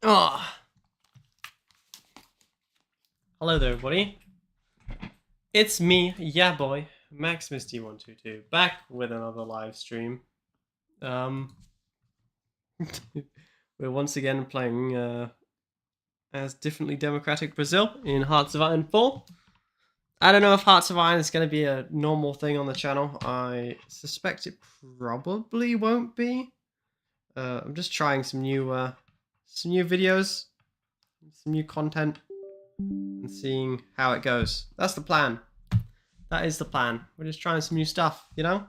Oh, hello there, everybody. It's me, yeah boy, MaximusD122, back with another live stream. We're once again playing as differently democratic Brazil in Hearts of Iron 4. I don't know if Hearts of Iron is going to be a normal thing on the channel. I suspect it probably won't be. I'm just trying some new videos, some new content, and seeing how it goes. That's the plan. That is the plan. We're just trying some new stuff, you know?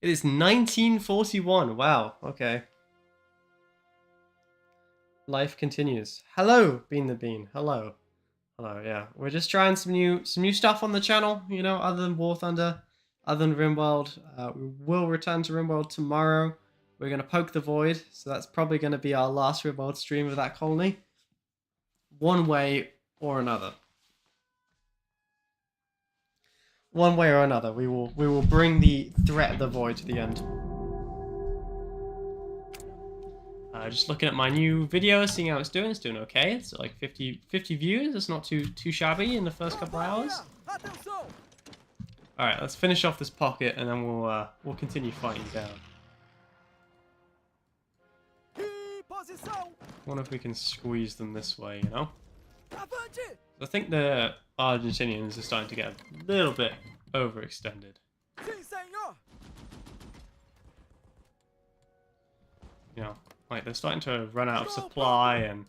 It is 1941. Wow, okay. Life continues. Hello, Bean the Bean. Hello. Hello, yeah. We're just trying some new stuff on the channel, you know, other than War Thunder, other than RimWorld. We will return to RimWorld tomorrow. We're going to poke the void, so that's probably going to be our last RimWorld stream of that colony. One way or another. One way or another, we will bring the threat of the void to the end. Just looking at my new video, seeing how it's doing. It's doing okay. It's like 50 views. It's not too shabby in the first couple of hours. All right, let's finish off this pocket, and then we'll continue fighting down. Wonder if we can squeeze them this way, you know? I think the Argentinians are starting to get a little bit overextended. You know, like they're starting to run out of supply and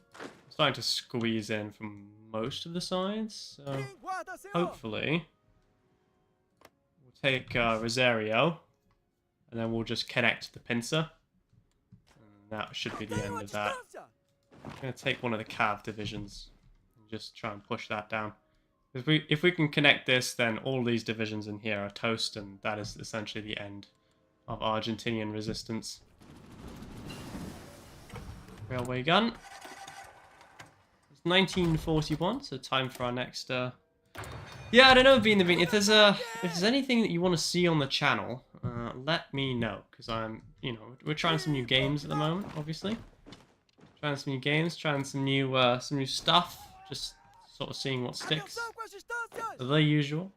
starting to squeeze in from most of the sides. So hopefully we'll take Rosario and then we'll just connect the pincer. And that should be the end of that. I'm going to take one of the Cav divisions and just try and push that down. If we can connect this, then all these divisions in here are toast, and that is essentially the end of Argentinian resistance. Railway gun. It's 1941, so time for our next. Yeah, I don't know, Bean the Bean. If there's anything that you want to see on the channel, let me know, because we're trying some new games at the moment, obviously. Trying some new games, trying some new stuff, just sort of seeing what sticks. The usual.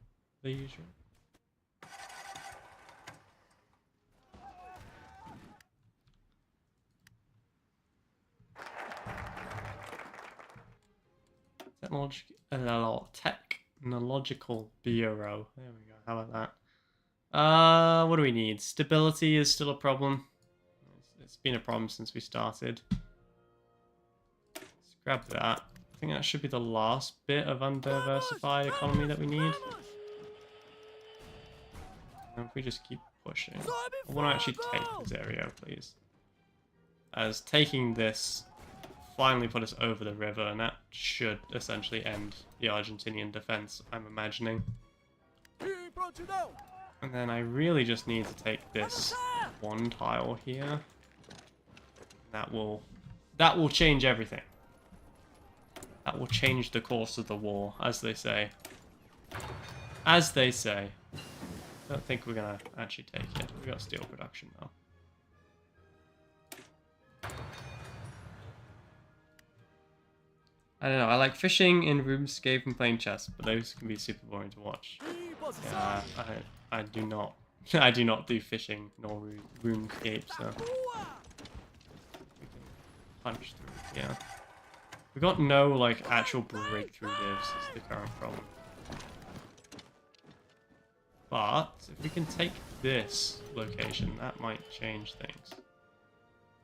Technological Bureau. There we go. How about that? What do we need? Stability is still a problem. It's been a problem since we started. Let's grab that. I think that should be the last bit of undiversified economy that we need. And if we just keep pushing. I want to actually take this area, please. As taking this finally put us over the river, and that should essentially end the Argentinian defense, I'm imagining. And then I really just need to take this one tile here. That will change everything. That will change the course of the war, as they say. As they say. I don't think we're gonna actually take it. We got steel production though. I don't know, I like fishing in RuneScape and playing chess, but those can be super boring to watch. Yeah, I do not I do not do fishing nor RuneScape, so we can punch through. Yeah. We got no like actual breakthrough divs is the current problem. But if we can take this location, that might change things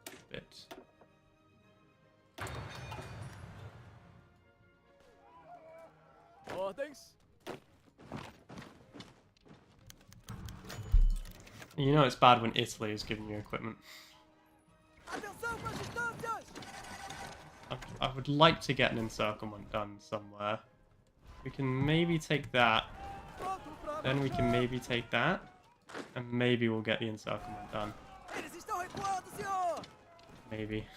a bit. Thanks. You know it's bad when Italy is giving you equipment. I would like to get an encirclement done somewhere. We can maybe take that. Then we can maybe take that. And maybe we'll get the encirclement done. Maybe.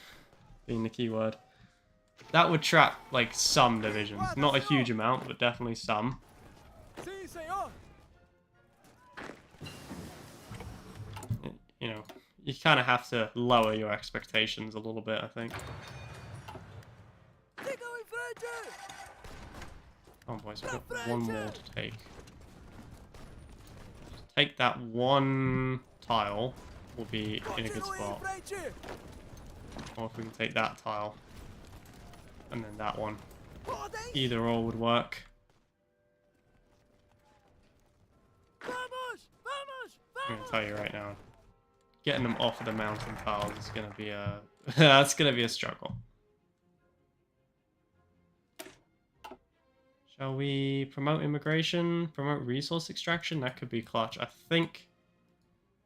Being the keyword. That would trap, like, some divisions. Not a huge amount, but definitely some. You know, you kind of have to lower your expectations a little bit, I think. Oh boys, we've got one more to take. Just take that one tile, we'll be in a good spot. Or if we can take that tile, and then that one. Either or would work. I'm gonna tell you right now, getting them off of the mountain tiles is gonna be a that's gonna be a struggle. Shall we promote immigration? Promote resource extraction? That could be clutch. I think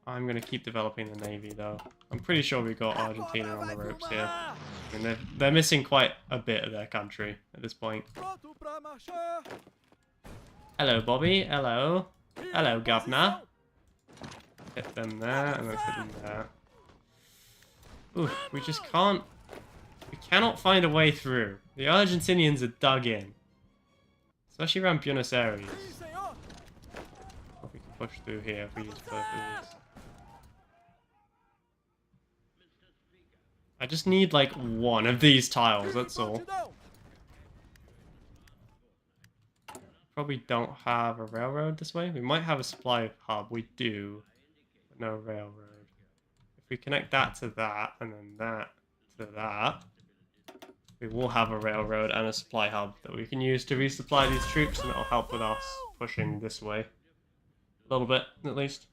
I'm going to keep developing the navy, though. I'm pretty sure we got Argentina on the ropes here. I mean, they're missing quite a bit of their country at this point. Hello, Bobby. Hello. Hello, Governor. Hit them there, and let's hit them there. Ooh, we just can't... We cannot find a way through. The Argentinians are dug in. Especially around Buenos Aires. If we can push through here if we use both of these. I just need like one of these tiles, that's all. Probably don't have a railroad this way. We might have a supply hub. We do, but no railroad. If we connect that to that, and then that to that, we will have a railroad and a supply hub that we can use to resupply these troops, and it'll help with us pushing this way. A little bit, at least.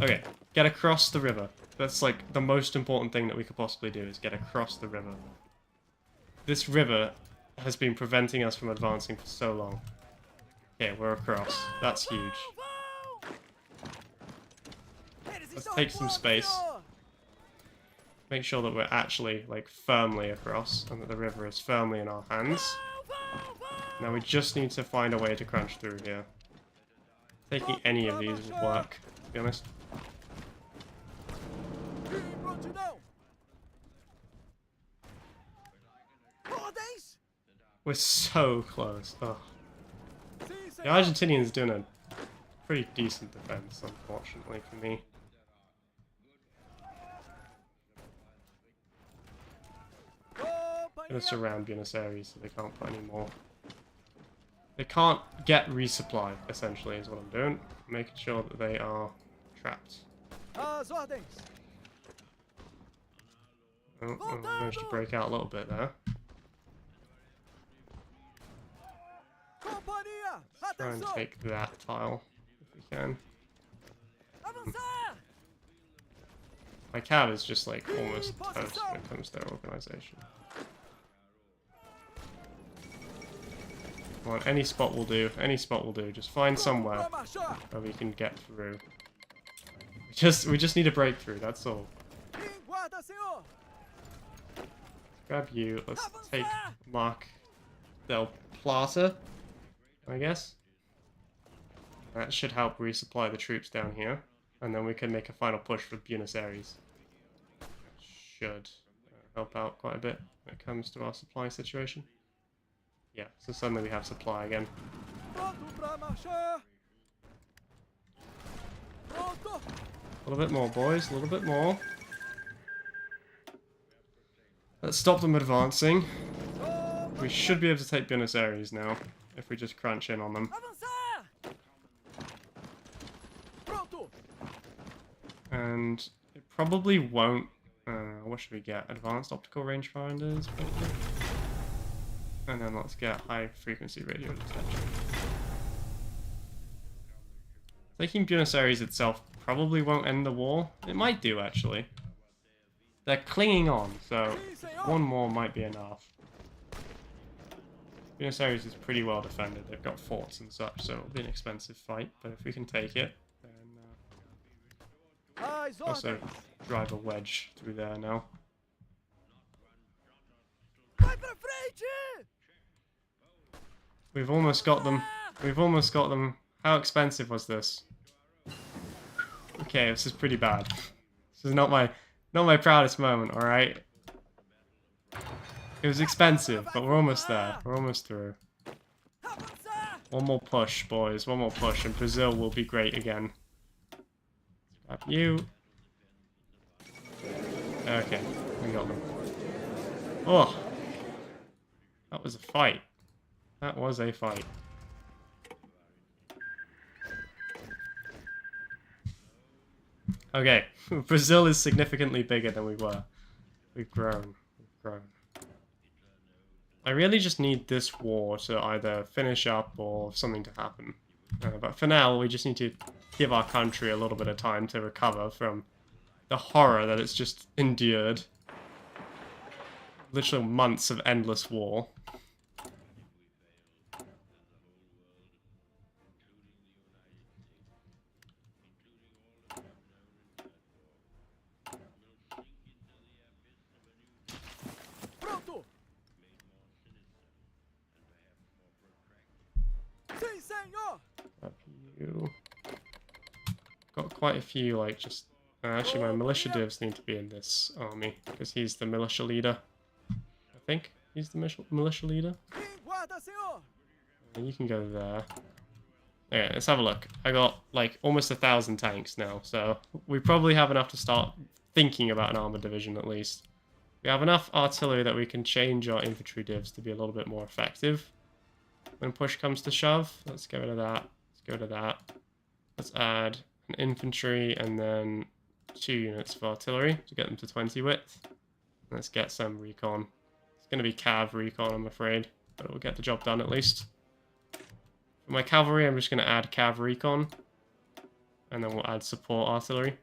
Okay, get across the river. That's like the most important thing that we could possibly do, is get across the river. This river has been preventing us from advancing for so long. Okay, we're across. That's huge. Let's take some space. Make sure that we're actually, like, firmly across, and that the river is firmly in our hands. Now we just need to find a way to crunch through here. Taking any of these would work, to be honest. We're so close. Oh. The Argentinians doing a pretty decent defense, unfortunately for me. Gonna surround Buenos Aires so they can't put any more. They can't get resupply, essentially, is what I'm doing. Making sure that they are trapped. Oh, I managed to break out a little bit there. Let's try and take that tile, if we can. My cav is just like almost toast when it comes to their organization. Come on, any spot will do. Any spot will do. Just find somewhere where we can get through. We just need a breakthrough. That's all. Grab you. Let's take Mark Del Plata, I guess. That should help resupply the troops down here, and then we can make a final push for Buenos Aires. Should help out quite a bit when it comes to our supply situation. Yeah, so suddenly we have supply again. A little bit more, boys. A little bit more. Let's stop them advancing. We should be able to take Buenos Aires now, if we just crunch in on them. And it probably won't... what should we get? Advanced optical rangefinders, probably. And then let's get high frequency radio detection. Taking Buenos Aires itself probably won't end the war. It might do, actually. They're clinging on, so one more might be enough. Buenos Aires is pretty well defended. They've got forts and such, so it'll be an expensive fight. But if we can take it, then also drive a wedge through there now. We've almost got them. We've almost got them. How expensive was this? Okay, this is pretty bad. This is not my proudest moment, alright? It was expensive, but we're almost there. We're almost through. One more push, boys. One more push, and Brazil will be great again. Grab you. Okay, we got them. Oh, that was a fight. That was a fight. Okay, Brazil is significantly bigger than we were. We've grown. We've grown. I really just need this war to either finish up or something to happen. But for now, we just need to give our country a little bit of time to recover from the horror that it's just endured. Literally months of endless war. You got quite a few, like, just... actually, my militia divs need to be in this army, because he's the militia leader. I think he's the militia leader. You can go there. Okay, let's have a look. I got, like, almost 1,000 tanks now, so we probably have enough to start thinking about an armor division, at least. We have enough artillery that we can change our infantry divs to be a little bit more effective. When push comes to shove, let's get rid of that. Let's get rid of that. Let's add an infantry and then 2 units of artillery to get them to 20 width. Let's get some recon. It's going to be cav recon, I'm afraid, but it will get the job done at least. For my cavalry, I'm just going to add cav recon, and then we'll add support artillery.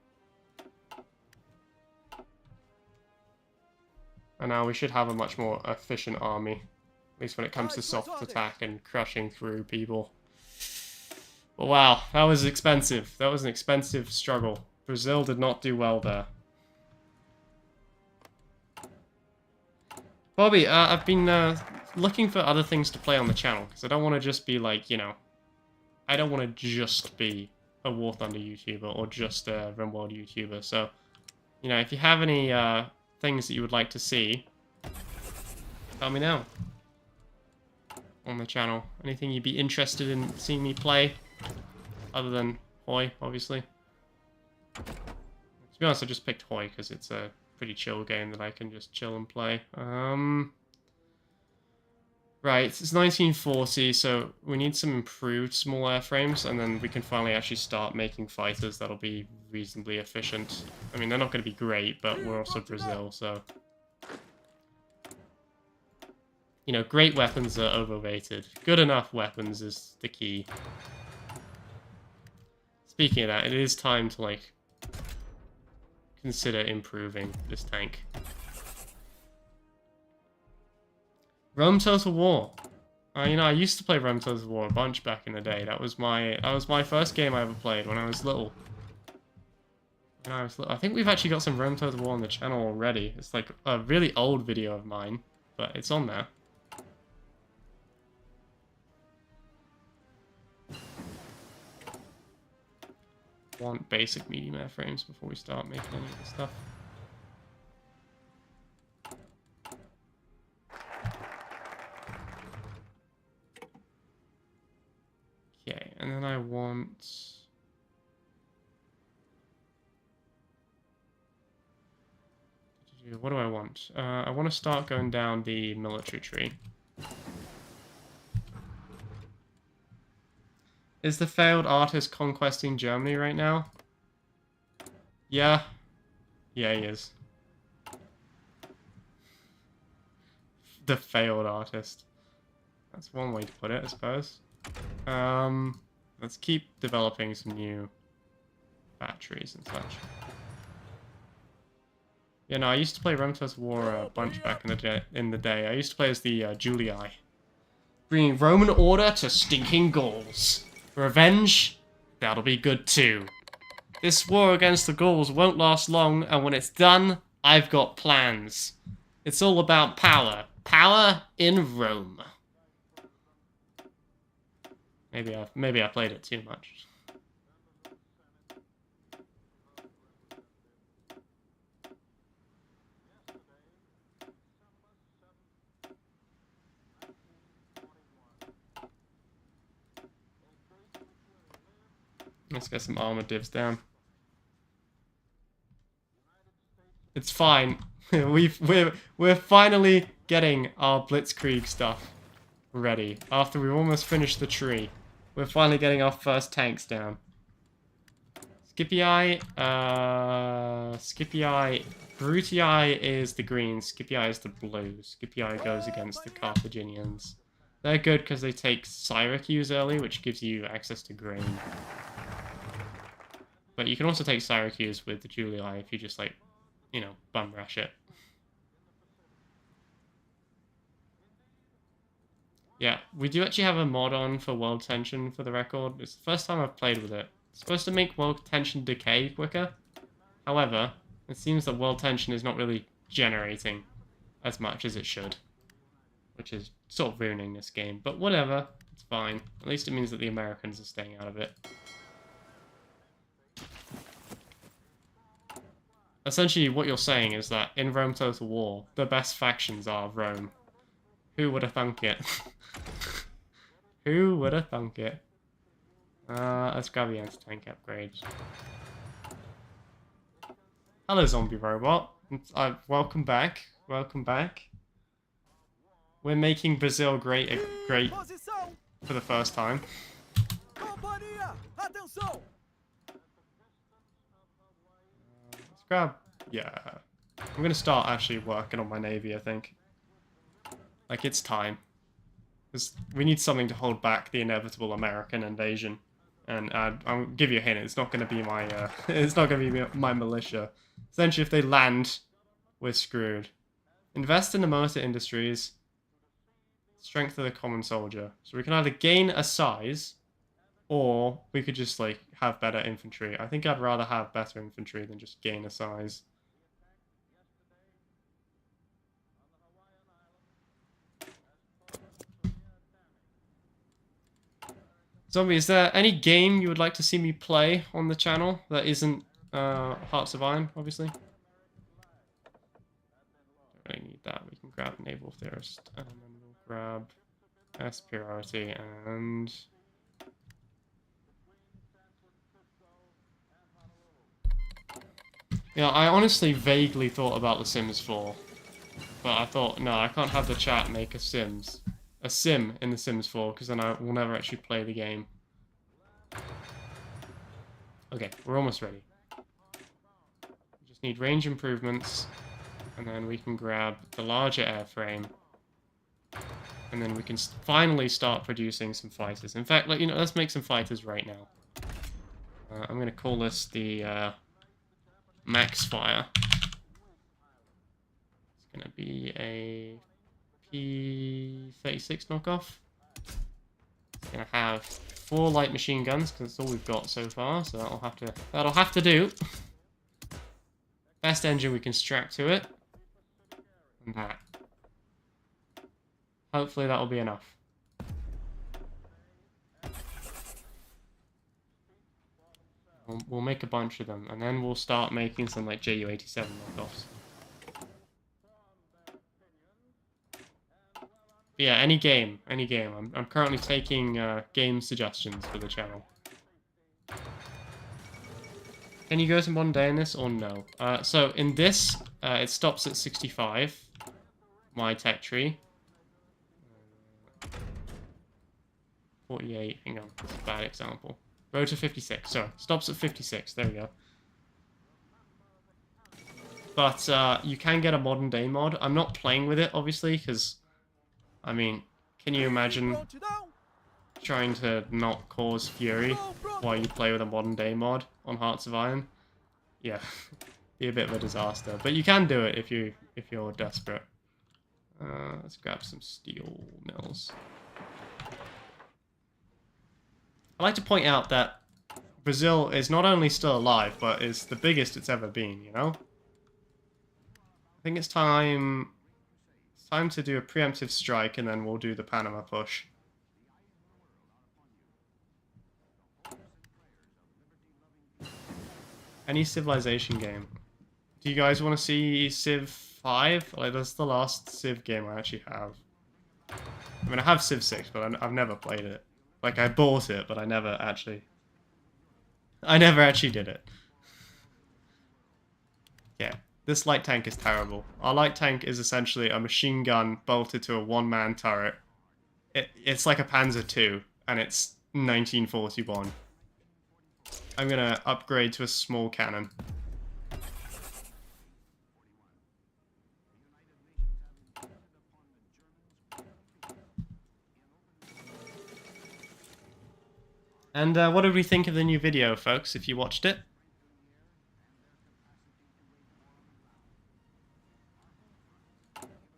And now we should have a much more efficient army, at least when it comes to soft attack and crushing through people. But wow, that was expensive. That was an expensive struggle. Brazil did not do well there. Bobby, I've been looking for other things to play on the channel, because I don't want to just be like, you know, I don't want to just be a War Thunder YouTuber or just a RimWorld YouTuber. So, you know, if you have any things that you would like to see, tell me now on the channel. Anything you'd be interested in seeing me play, other than HOI, obviously. To be honest, I just picked HOI because it's a pretty chill game that I can just chill and play. Right, it's 1940, so we need some improved small airframes, and then we can finally actually start making fighters that'll be reasonably efficient. I mean, they're not going to be great, but we're also Brazil, so... You know, great weapons are overrated. Good enough weapons is the key. Speaking of that, it is time to, like, consider improving this tank. Rome Total War. You know, I used to play Rome Total War a bunch back in the day. That was my first game I ever played when I was little. I think we've actually got some Rome Total War on the channel already. It's like a really old video of mine, but it's on there. Want basic medium airframes before we start making any of this stuff. Okay, and then I want... What do I want? I want to start going down the military tree. Is the failed artist conquesting Germany right now? Yeah. Yeah, he is. The failed artist. That's one way to put it, I suppose. Let's keep developing some new batteries and such. Yeah, no, I used to play Rome Total War a bunch back in the day. I used to play as the Julii. Bringing Roman order to stinking Gauls. Revenge? That'll be good too. This war against the Gauls won't last long, and when it's done, I've got plans. It's all about power. Power in Rome. Maybe I played it too much. Let's get some armor divs down. It's fine. We're finally getting our Blitzkrieg stuff ready. After we've almost finished the tree, we're finally getting our first tanks down. Scipii, Brutii is the green, Scipii is the blue. Scipii goes against the Carthaginians. They're good because they take Syracuse early, which gives you access to grain. But you can also take Syracuse with the Julii if you just, like, you know, bum rush it. Yeah, we do actually have a mod on for World Tension for the record. It's the first time I've played with it. It's supposed to make World Tension decay quicker. However, it seems that World Tension is not really generating as much as it should. Which is sort of ruining this game. But whatever, it's fine. At least it means that the Americans are staying out of it. Essentially, what you're saying is that in Rome Total War, the best factions are Rome. Who would have thunk it? Who would have thunk it? Let's grab the anti-tank upgrades. Hello, zombie robot. Welcome back. Welcome back. We're making Brazil great for the first time. Let's grab... Yeah. I'm gonna start actually working on my navy, I think. Like, it's time. Because we need something to hold back the inevitable American invasion. And I'll give you a hint, it's not gonna be my, it's not gonna be my militia. Essentially, if they land, we're screwed. Invest in the motor industries. Strength of the common soldier. So we can either gain a size, or we could just, like, have better infantry. I think I'd rather have better infantry than just gain a size. Zombie, is there any game you would like to see me play on the channel that isn't Hearts of Iron, obviously? Don't really need that. We can grab Naval Theorist, and then we'll grab Superiority, and... Yeah, I honestly vaguely thought about The Sims 4. But I thought, no, I can't have the chat make a sim in The Sims 4, because then I will never actually play the game. Okay, we're almost ready. We just need range improvements, and then we can grab the larger airframe, and then we can finally start producing some fighters. In fact, like, you know, let's make some fighters right now. I'm going to call this the Max Fire. It's going to be a P-36 knockoff. It's going to have 4 light machine guns, because that's all we've got so far, so that'll have to do. Best engine we can strap to it. And that. Hopefully that'll be enough. We'll make a bunch of them, and then we'll start making some, like, Ju-87 knockoffs. But yeah, any game. I'm currently taking game suggestions for the channel. Can you go to modern day in this, or no? So in this, it stops at 65, my tech tree. 48, hang on, that's a bad example. Go to 56, sorry, stops at 56, there we go. But you can get a modern day mod. I'm not playing with it, obviously, because, I mean, can you imagine trying to not cause fury while you play with a modern day mod on Hearts of Iron? Yeah, be a bit of a disaster. But you can do it if you're desperate. Let's grab some steel mills. I'd like to point out that Brazil is not only still alive, but is the biggest it's ever been, you know? I think it's time to do a preemptive strike, and then we'll do the Panama push. Any civilization game. Do you guys want to see Civ 5? Like, that's the last Civ game I actually have. I mean, I have Civ 6, but I've never played it. Like, I bought it, but I never actually did it. Yeah. This light tank is terrible. Our light tank is essentially a machine gun bolted to a one-man turret. It's like a Panzer II, and it's 1941. I'm gonna upgrade to a small cannon. And what did we think of the new video, folks, if you watched it?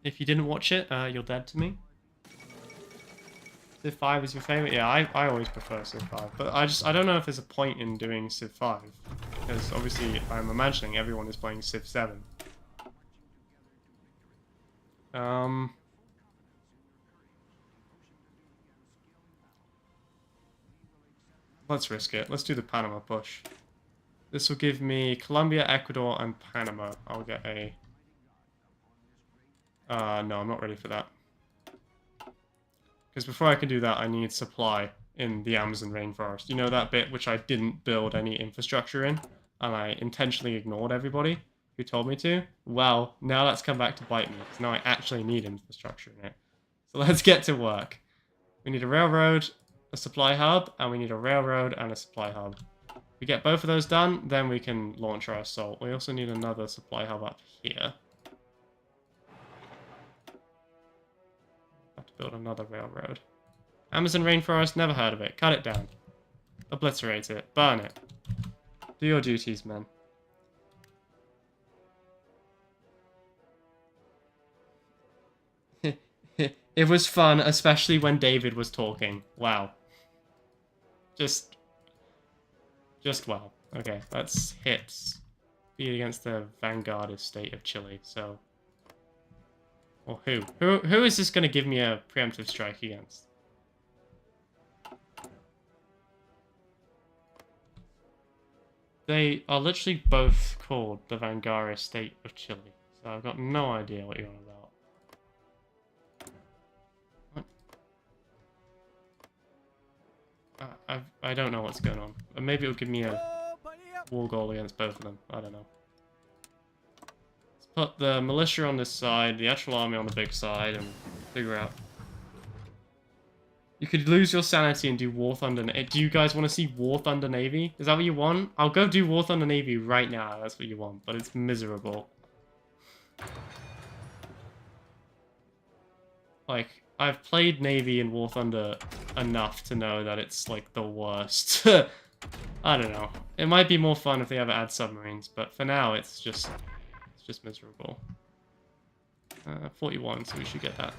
If you didn't watch it, you're dead to me. Civ 5 is your favorite? Yeah, I always prefer Civ 5. But I don't know if there's a point in doing Civ 5. Because obviously I'm imagining everyone is playing Civ 7. Let's risk it. Let's do the Panama push. This will give me Colombia, Ecuador, and Panama. I'll get a... no, I'm not ready for that. Because before I can do that, I need supply in the Amazon rainforest. You know that bit which I didn't build any infrastructure in? And I intentionally ignored everybody who told me to? Well, now that's come back to bite me. Because now I actually need infrastructure in it. So let's get to work. We need a railroad, a supply hub, and we need a railroad and a supply hub. If we get both of those done, then we can launch our assault. We also need another supply hub up here. Have to build another railroad. Amazon rainforest, never heard of it. Cut it down. Obliterate it. Burn it. Do your duties, men. It was fun, especially when David was talking. Wow. Just wow. Okay, let's hit speed against the vanguardist state of Chile, so... Or who? Who is this going to give me a preemptive strike against? They are literally both called the vanguardist state of Chile, so I've got no idea what you're on about. I don't know what's going on. Maybe it'll give me a war goal against both of them. I don't know. Let's put the militia on this side, the actual army on the big side, and figure out. You could lose your sanity and do War Thunder. Do you guys want to see War Thunder Navy? Is that what you want? I'll go do War Thunder Navy right now. That's what you want, but it's miserable. Like, I've played Navy in War Thunder enough to know that it's, like, the worst. I don't know. It might be more fun if they ever add submarines, but for now, it's just miserable. 41, so we should get that.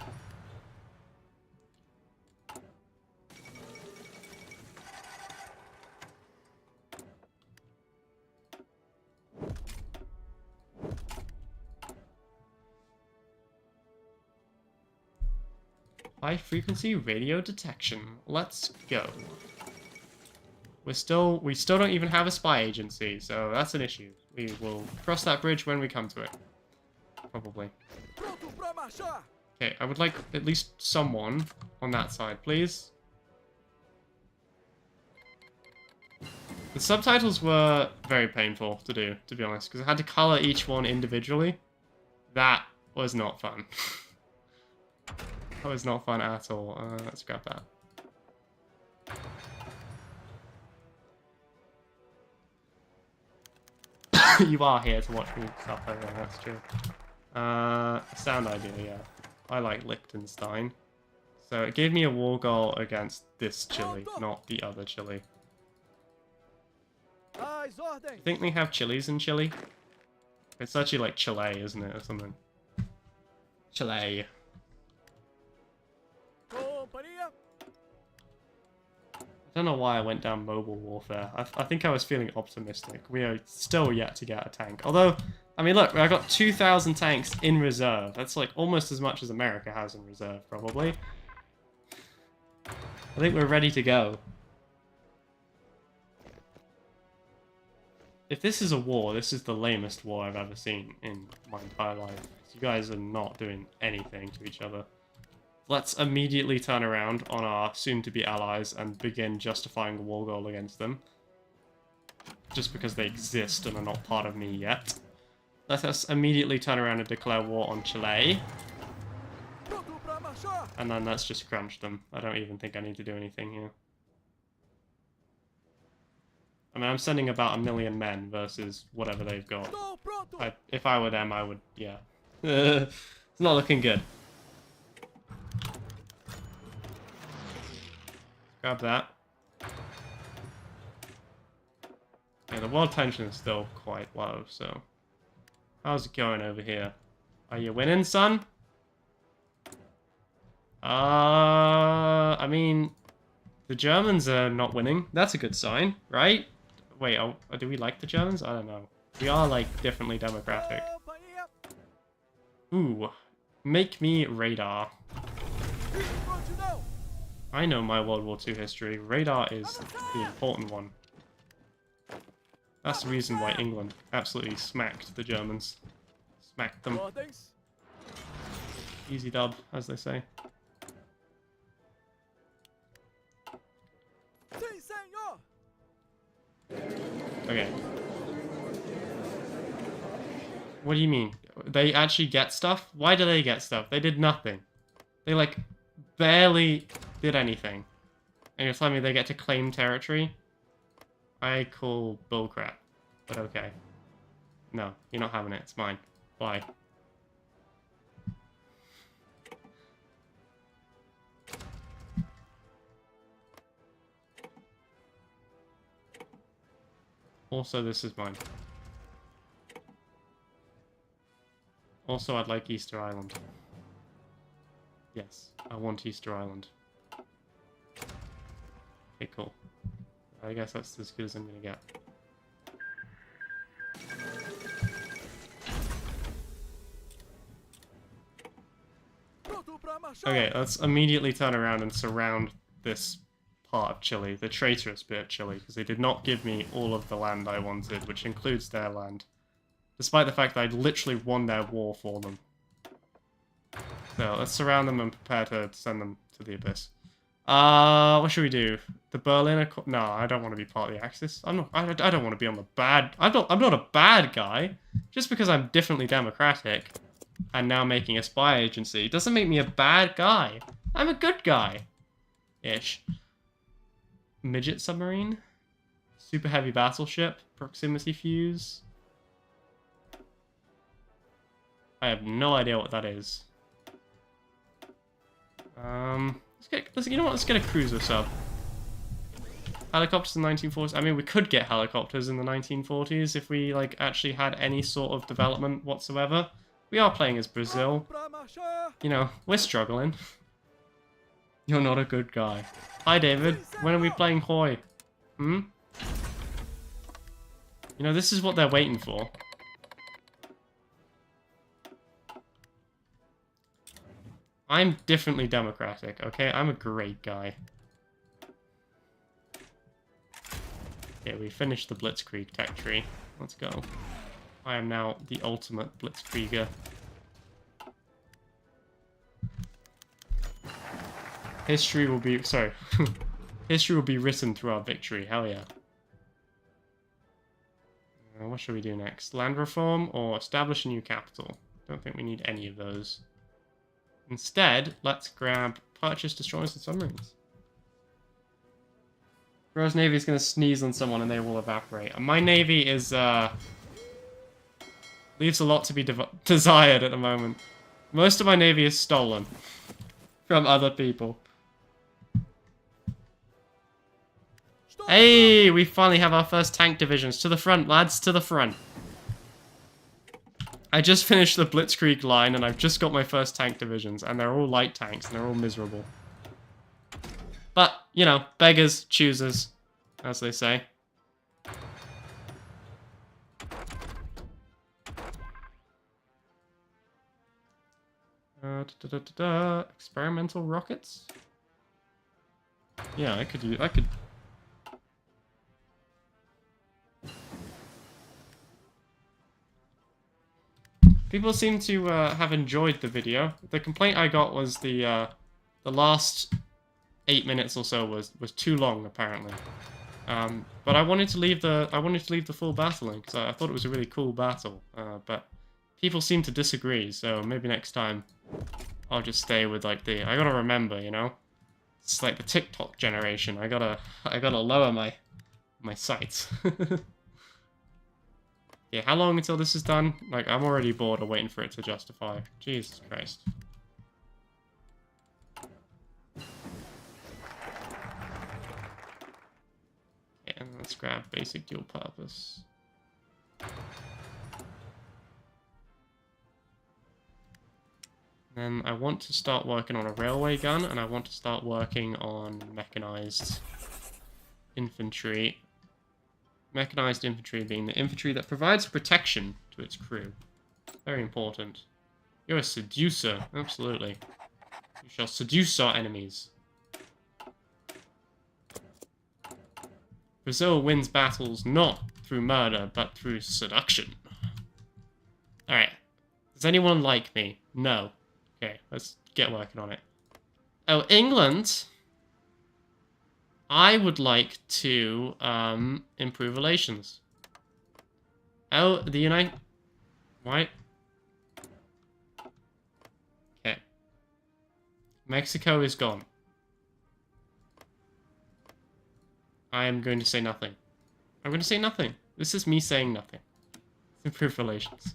High frequency radio detection. Let's go. We still don't even have a spy agency, so that's an issue. We will cross that bridge when we come to it. Probably. Okay, I would like at least someone on that side, please. The subtitles were very painful to do, to be honest, because I had to color each one individually. That was not fun. That was not fun at all. Let's grab that. You are here to watch me suffer, yeah, that's true. Sound idea, yeah. I like Liechtenstein. So it gave me a war goal against this Chile, not the other Chile. I think they have chilies in Chile. It's actually like Chile, isn't it, or something? Chile. I don't know why I went down mobile warfare. I think I was feeling optimistic. We are still yet to get a tank. Although, I mean, look, I got 2,000 tanks in reserve. That's like almost as much as America has in reserve, probably. I think we're ready to go. If this is a war, this is the lamest war I've ever seen in my entire life. You guys are not doing anything to each other. Let's immediately turn around on our soon-to-be allies and begin justifying a war goal against them. Just because they exist and are not part of me yet. Let us immediately turn around and declare war on Chile. And then let's just crunch them. I don't even think I need to do anything here. I mean, I'm sending about 1 million men versus whatever they've got. If I were them, I would, yeah. It's not looking good. Grab that. Yeah, the world tension is still quite low, so... How's it going over here? Are you winning, son? I mean... The Germans are not winning. That's a good sign, right? Wait, do we like the Germans? I don't know. We are, like, differently democratic. Ooh. Make me radar. I know my World War II history. Radar is the important one. That's the reason why England absolutely smacked the Germans. Smacked them. Easy dub, as they say. Okay. What do you mean? They actually get stuff? Why do they get stuff? They did nothing. They, like, barely did anything. And you're telling me they get to claim territory? I call bullcrap. But okay. No, you're not having it. It's mine. Why? Also, this is mine. Also, I'd like Easter Island. Yes, I want Easter Island. Okay, cool. I guess that's as good as I'm gonna get. Okay, let's immediately turn around and surround this part of Chile, the traitorous bit of Chile, because they did not give me all of the land I wanted, which includes their land. Despite the fact that I'd literally won their war for them. So, let's surround them and prepare to send them to the abyss. What should we do? The Berlin Accord? No, I don't want to be part of the Axis. I don't want to be on the bad... I'm not a bad guy. Just because I'm differently democratic and now making a spy agency doesn't make me a bad guy. I'm a good guy. Ish. Midget submarine? Super heavy battleship? Proximity fuse? I have no idea what that is. You know what? Let's get a cruiser sub. Helicopters in the 1940s. I mean, we could get helicopters in the 1940s if we, like, actually had any sort of development whatsoever. We are playing as Brazil. You know, we're struggling. You're not a good guy. Hi, David. When are we playing HOI? Hmm? You know, this is what they're waiting for. I'm differently democratic, okay? I'm a great guy. Okay, we finished the Blitzkrieg tech tree. Let's go. I am now the ultimate Blitzkrieger. History will be... Sorry. History will be written through our victory. Hell yeah. What should we do next? Land reform or establish a new capital? Don't think we need any of those. Instead, let's grab purchase destroyers and submarines. Rose Navy is going to sneeze on someone and they will evaporate. And my Navy is, leaves a lot to be desired at the moment. Most of my Navy is stolen from other people. Hey, we finally have our first tank divisions. To the front, lads, to the front. I just finished the Blitzkrieg line and I've just got my first tank divisions. And they're all light tanks and they're all miserable. But, you know, beggars, choosers, as they say. Experimental rockets? Yeah, I could... People seem to have enjoyed the video. The complaint I got was the last 8 minutes or so was too long, apparently. But I wanted to leave the full battle in because I thought it was a really cool battle. But people seem to disagree, so maybe next time I'll just stay with like the. I gotta remember, you know, it's like the TikTok generation. I gotta lower my sights. Yeah, how long until this is done? Like, I'm already bored of waiting for it to justify. Jesus Christ. Yeah, let's grab basic dual purpose. Then I want to start working on a railway gun, and I want to start working on mechanized infantry. Mechanized infantry being the infantry that provides protection to its crew. Very important. You're a seducer, absolutely. You shall seduce our enemies. Brazil wins battles not through murder, but through seduction. Alright. Does anyone like me? No. Okay, let's get working on it. Oh, England! I would like to improve relations. Oh, the United... Right. Okay. Mexico is gone. I am going to say nothing. I'm going to say nothing. This is me saying nothing. Let's improve relations.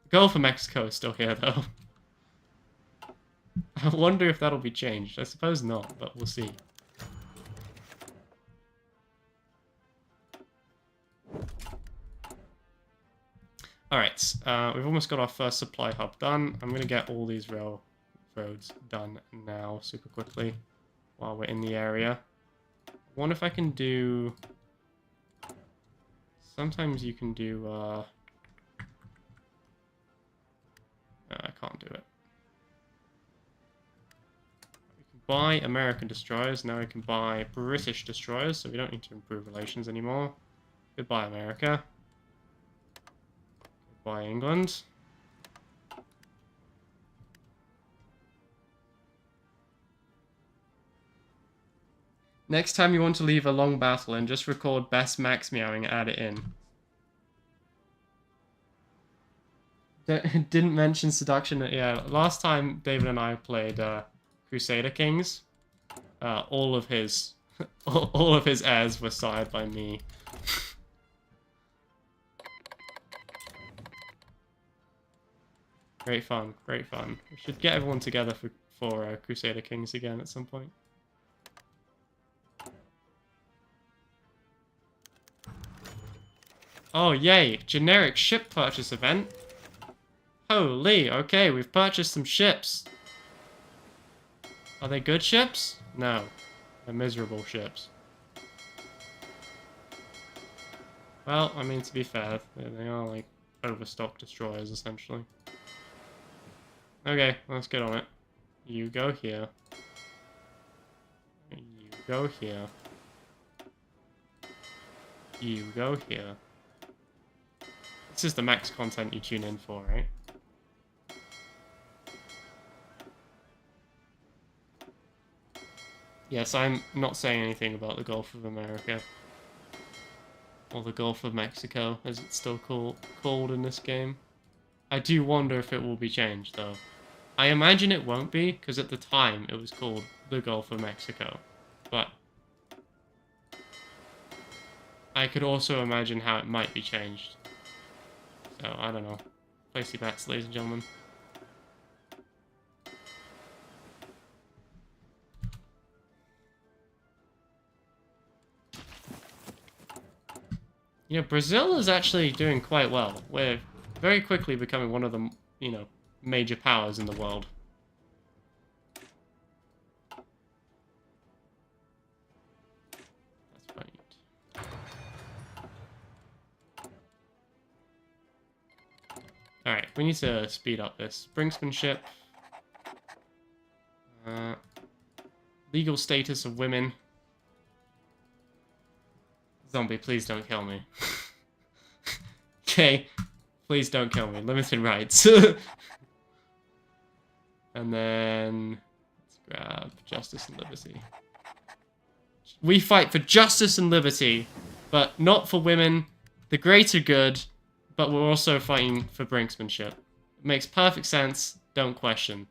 The Gulf of Mexico is still here, though. I wonder if that'll be changed. I suppose not, but we'll see. Alright, we've almost got our first supply hub done. I'm going to get all these railroads done now, super quickly, while we're in the area. I wonder if I can do... Sometimes you can do... No, I can't do it. We can buy American destroyers, now we can buy British destroyers, so we don't need to improve relations anymore. Goodbye, America. By England. Next time you want to leave a long battle and just record best max meowing and add it in. Didn't mention seduction. Yeah, last time David and I played Crusader Kings, all of his all of his heirs were sired by me. Great fun, great fun. We should get everyone together for Crusader Kings again at some point. Oh, yay! Generic ship purchase event. Holy, okay, we've purchased some ships. Are they good ships? No. They're miserable ships. Well, I mean, to be fair, they are like overstocked destroyers, essentially. Okay, let's get on it. You go here. You go here. You go here. This is the max content you tune in for, right? Yes, I'm not saying anything about the Gulf of America. Or the Gulf of Mexico, as it's still called in this game. I do wonder if it will be changed, though. I imagine it won't be, because at the time it was called the Gulf of Mexico. But I could also imagine how it might be changed. So, I don't know. Place your bets, ladies and gentlemen. You know, Brazil is actually doing quite well. We're very quickly becoming one of the, you know, major powers in the world. That's right. Alright, we need to speed up this. Brinksmanship. Legal status of women. Zombie, please don't kill me. Okay, please don't kill me. Limited rights. And then let's grab justice and liberty. We fight for justice and liberty, but not for women, the greater good, but we're also fighting for brinksmanship. It makes perfect sense, don't question.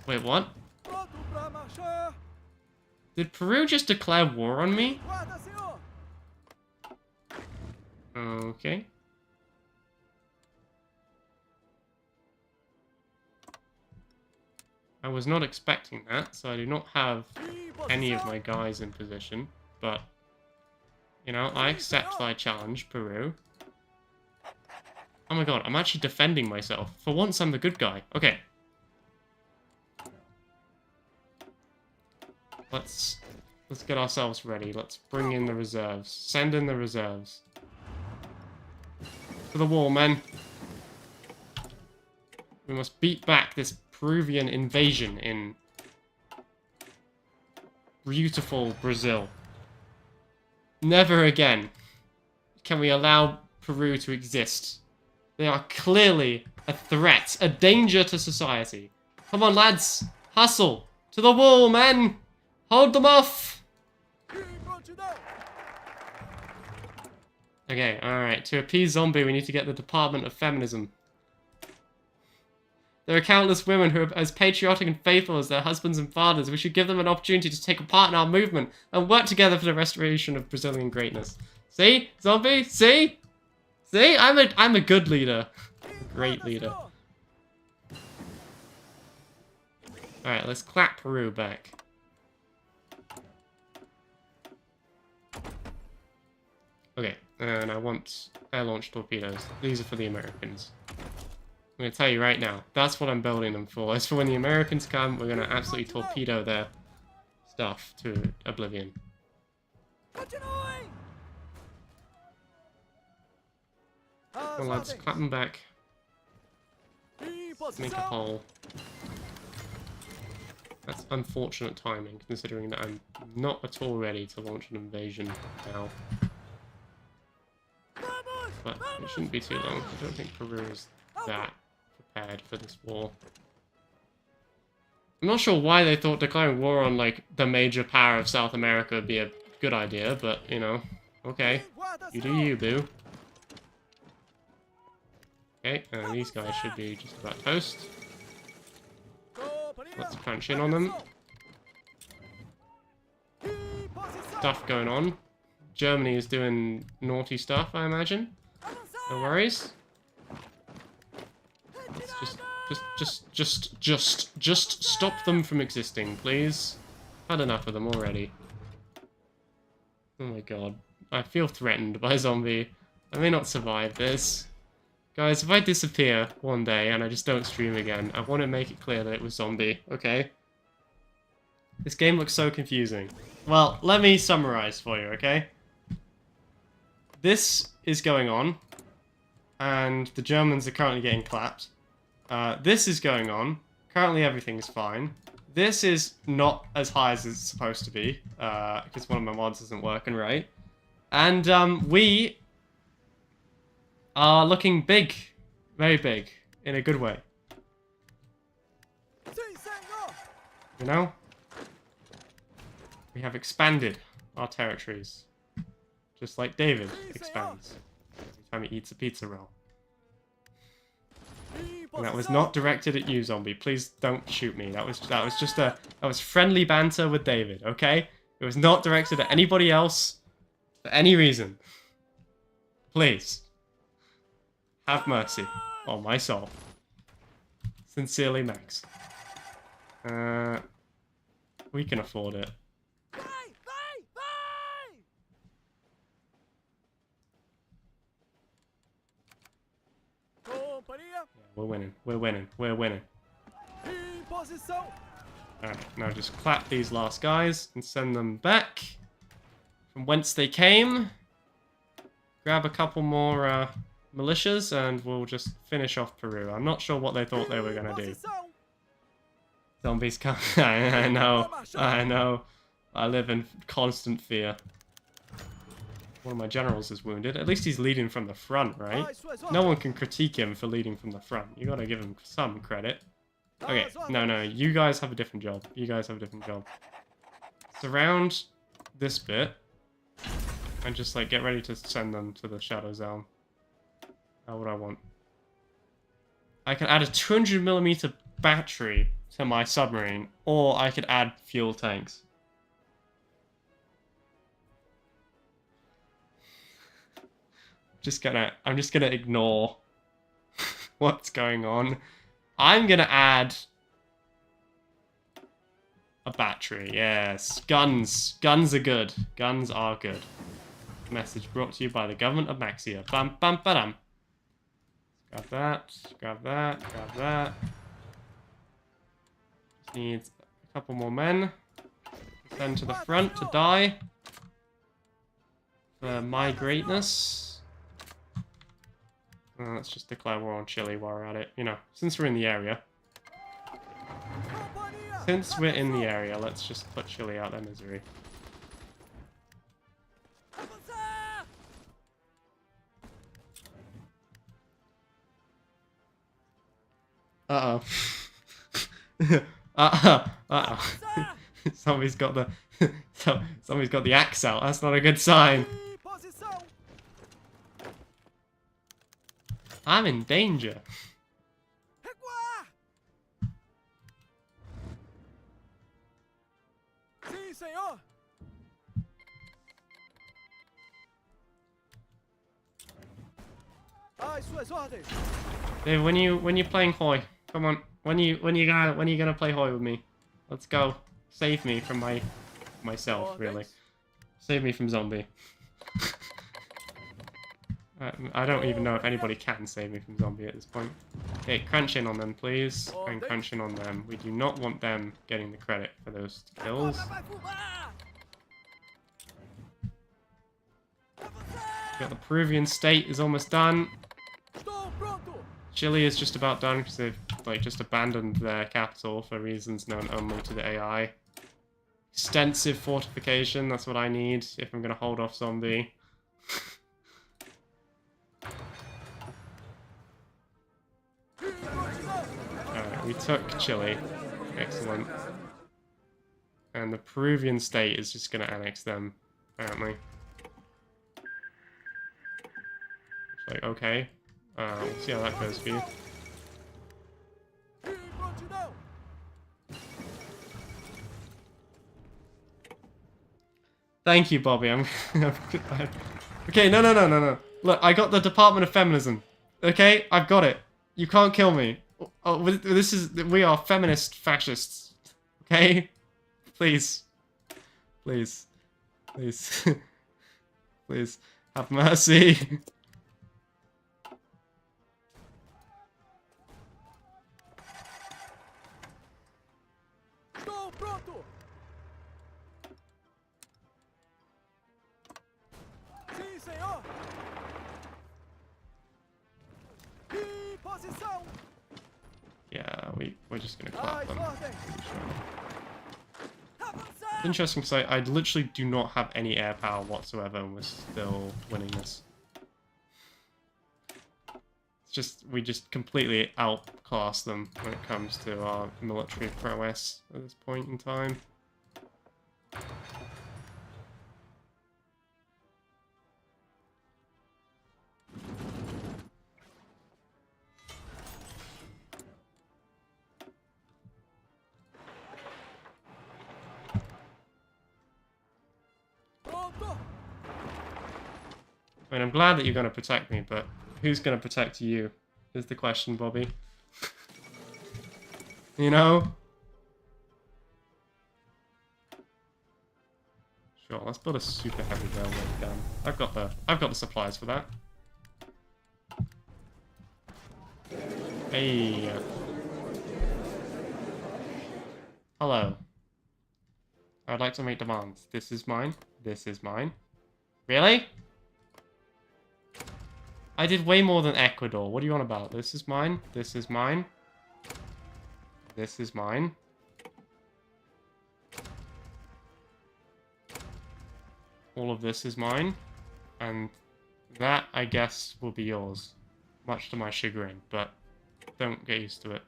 Wait, what? Did Peru just declare war on me? Okay. I was not expecting that, so I do not have any of my guys in position, but, you know, I accept thy challenge, Peru. Oh my god, I'm actually defending myself. For once, I'm the good guy. Okay. Let's get ourselves ready. Let's bring in the reserves. Send in the reserves. To the wall, men. We must beat back this Peruvian invasion in beautiful Brazil. Never again can we allow Peru to exist. They are clearly a threat, a danger to society. Come on, lads. Hustle. To the wall, men. Hold them off! Okay, alright. To appease zombie, we need to get the Department of Feminism. There are countless women who are as patriotic and faithful as their husbands and fathers. We should give them an opportunity to take a part in our movement and work together for the restoration of Brazilian greatness. See? Zombie? See? See? I'm a good leader. Great leader. Alright, let's clap Peru back. Okay, and I want air-launched torpedoes. These are for the Americans. I'm going to tell you right now, that's what I'm building them for. As for when the Americans come, we're going to absolutely torpedo their stuff to oblivion. Well, lads, clap them back. Make a hole. That's unfortunate timing, considering that I'm not at all ready to launch an invasion now. But it shouldn't be too long. I don't think Peru is that prepared for this war. I'm not sure why they thought declaring war on, like, the major power of South America would be a good idea, but, you know, okay. You do you, boo. Okay, these guys should be just about toast. Let's crunch in on them. Stuff going on. Germany is doing naughty stuff, I imagine. No worries. Let's just stop them from existing, please. Had enough of them already. Oh my god. I feel threatened by zombie. I may not survive this. Guys, if I disappear one day and I just don't stream again, I want to make it clear that it was zombie, okay? This game looks so confusing. Well, let me summarize for you, okay? This is going on, and the Germans are currently getting clapped. This is going on. Currently everything's fine. This is not as high as it's supposed to be, because one of my mods isn't working right. And we are looking big. Very big. In a good way. You know? We have expanded our territories. Just like David expands every time he eats a pizza roll. And that was not directed at you, zombie. Please don't shoot me. That was friendly banter with David, okay? It was not directed at anybody else for any reason. Please. Have mercy on my soul. Sincerely, Max. We can afford it. We're winning. We're winning. We're winning. Alright, now just clap these last guys and send them back from whence they came. Grab a couple more militias and we'll just finish off Peru. I'm not sure what they thought they were going to do. Zombies come. I know. I know. I live in constant fear. One of my generals is wounded. At least he's leading from the front, right? No one can critique him for leading from the front. You gotta give him some credit. Okay, no, you guys have a different job. You guys have a different job. Surround this bit. And just, like, get ready to send them to the Shadow Zone. What do I want? I can add a 200mm battery to my submarine, or I could add fuel tanks. I'm just gonna ignore what's going on. I'm gonna add a battery. Yes, guns. Guns are good. Guns are good. Message brought to you by the government of Maxia. Bam, bam, badam. Grab that. Grab that. Grab that. Just needs a couple more men. Send to the front to die. For my greatness. Let's just declare war on Chile while we're at it. You know, since we're in the area. Since we're in the area, let's just put Chile out their misery. Uh-oh. Uh-oh. Somebody's got the axe out. That's not a good sign. I'm in danger. Dave, when you playing HOI? Come on. When you gonna play HOI with me? Let's go. Save me from myself, really. Save me from zombie. I don't even know if anybody can save me from zombie at this point. Okay, crunch in on them, please. And crunch in on them. We do not want them getting the credit for those kills. Got the Peruvian state is almost done. Chile is just about done because they've just abandoned their capital for reasons known only to the AI. Extensive fortification, that's what I need if I'm going to hold off zombie. Alright, we took Chile. Excellent. And the Peruvian state is just going to annex them, apparently. It's like, okay. We'll see how that goes for you. Thank you, Bobby. Okay, no. Look, I got the Department of Feminism. Okay, I've got it. You can't kill me. Oh, we are feminist fascists. Okay? Please. Please. Please. Have mercy. Yeah, we're just gonna clap them. It's interesting because I literally do not have any air power whatsoever and we're still winning this. It's just, we just completely outclass them when it comes to our military prowess at this point in time. I mean, I'm glad that you're going to protect me, but who's going to protect you is the question, Bobby. You know? Sure, let's build a super heavy railway gun. I've got the supplies for that. Hey. Hello. I'd like to make demands. This is mine. This is mine. Really? I did way more than Ecuador. What do you want about? This is mine. This is mine. This is mine. All of this is mine. And that, I guess, will be yours. Much to my chagrin, but don't get used to it.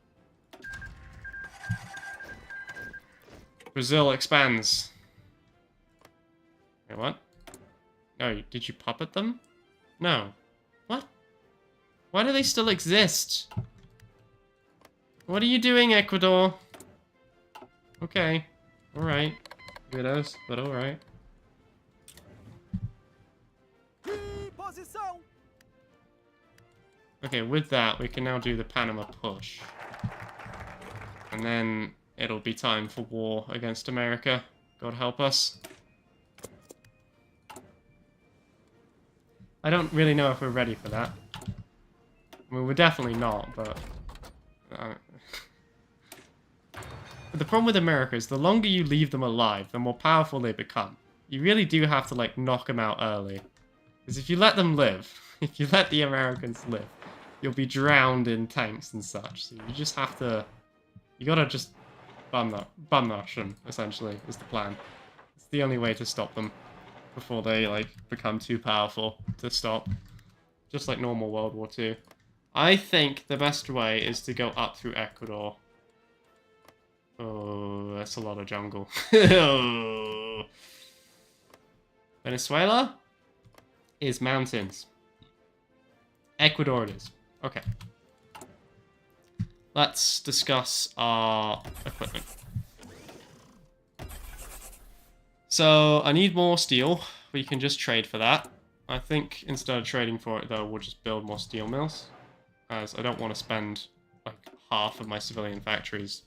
Brazil expands. Wait, what? No, did you puppet them? No. What? Why do they still exist? What are you doing, Ecuador? Okay. Alright. Weirdos, but alright. Okay, with that, we can now do the Panama push. And then it'll be time for war against America. God help us. I don't really know if we're ready for that. I mean, we're definitely not, but... But the problem with America is the longer you leave them alive, the more powerful they become. You really do have to, like, knock them out early. Because if you let them live, if you let the Americans live, you'll be drowned in tanks and such. So you just have to... You gotta just bum rush them, essentially, is the plan. It's the only way to stop them before they, like, become too powerful to stop. Just like normal World War II. I think the best way is to go up through Ecuador. Oh, that's a lot of jungle. Oh. Venezuela is mountains. Ecuador it is. Okay. Let's discuss our equipment. So, I need more steel. We can just trade for that. I think instead of trading for it, though, we'll just build more steel mills. As I don't want to spend, like, half of my civilian factories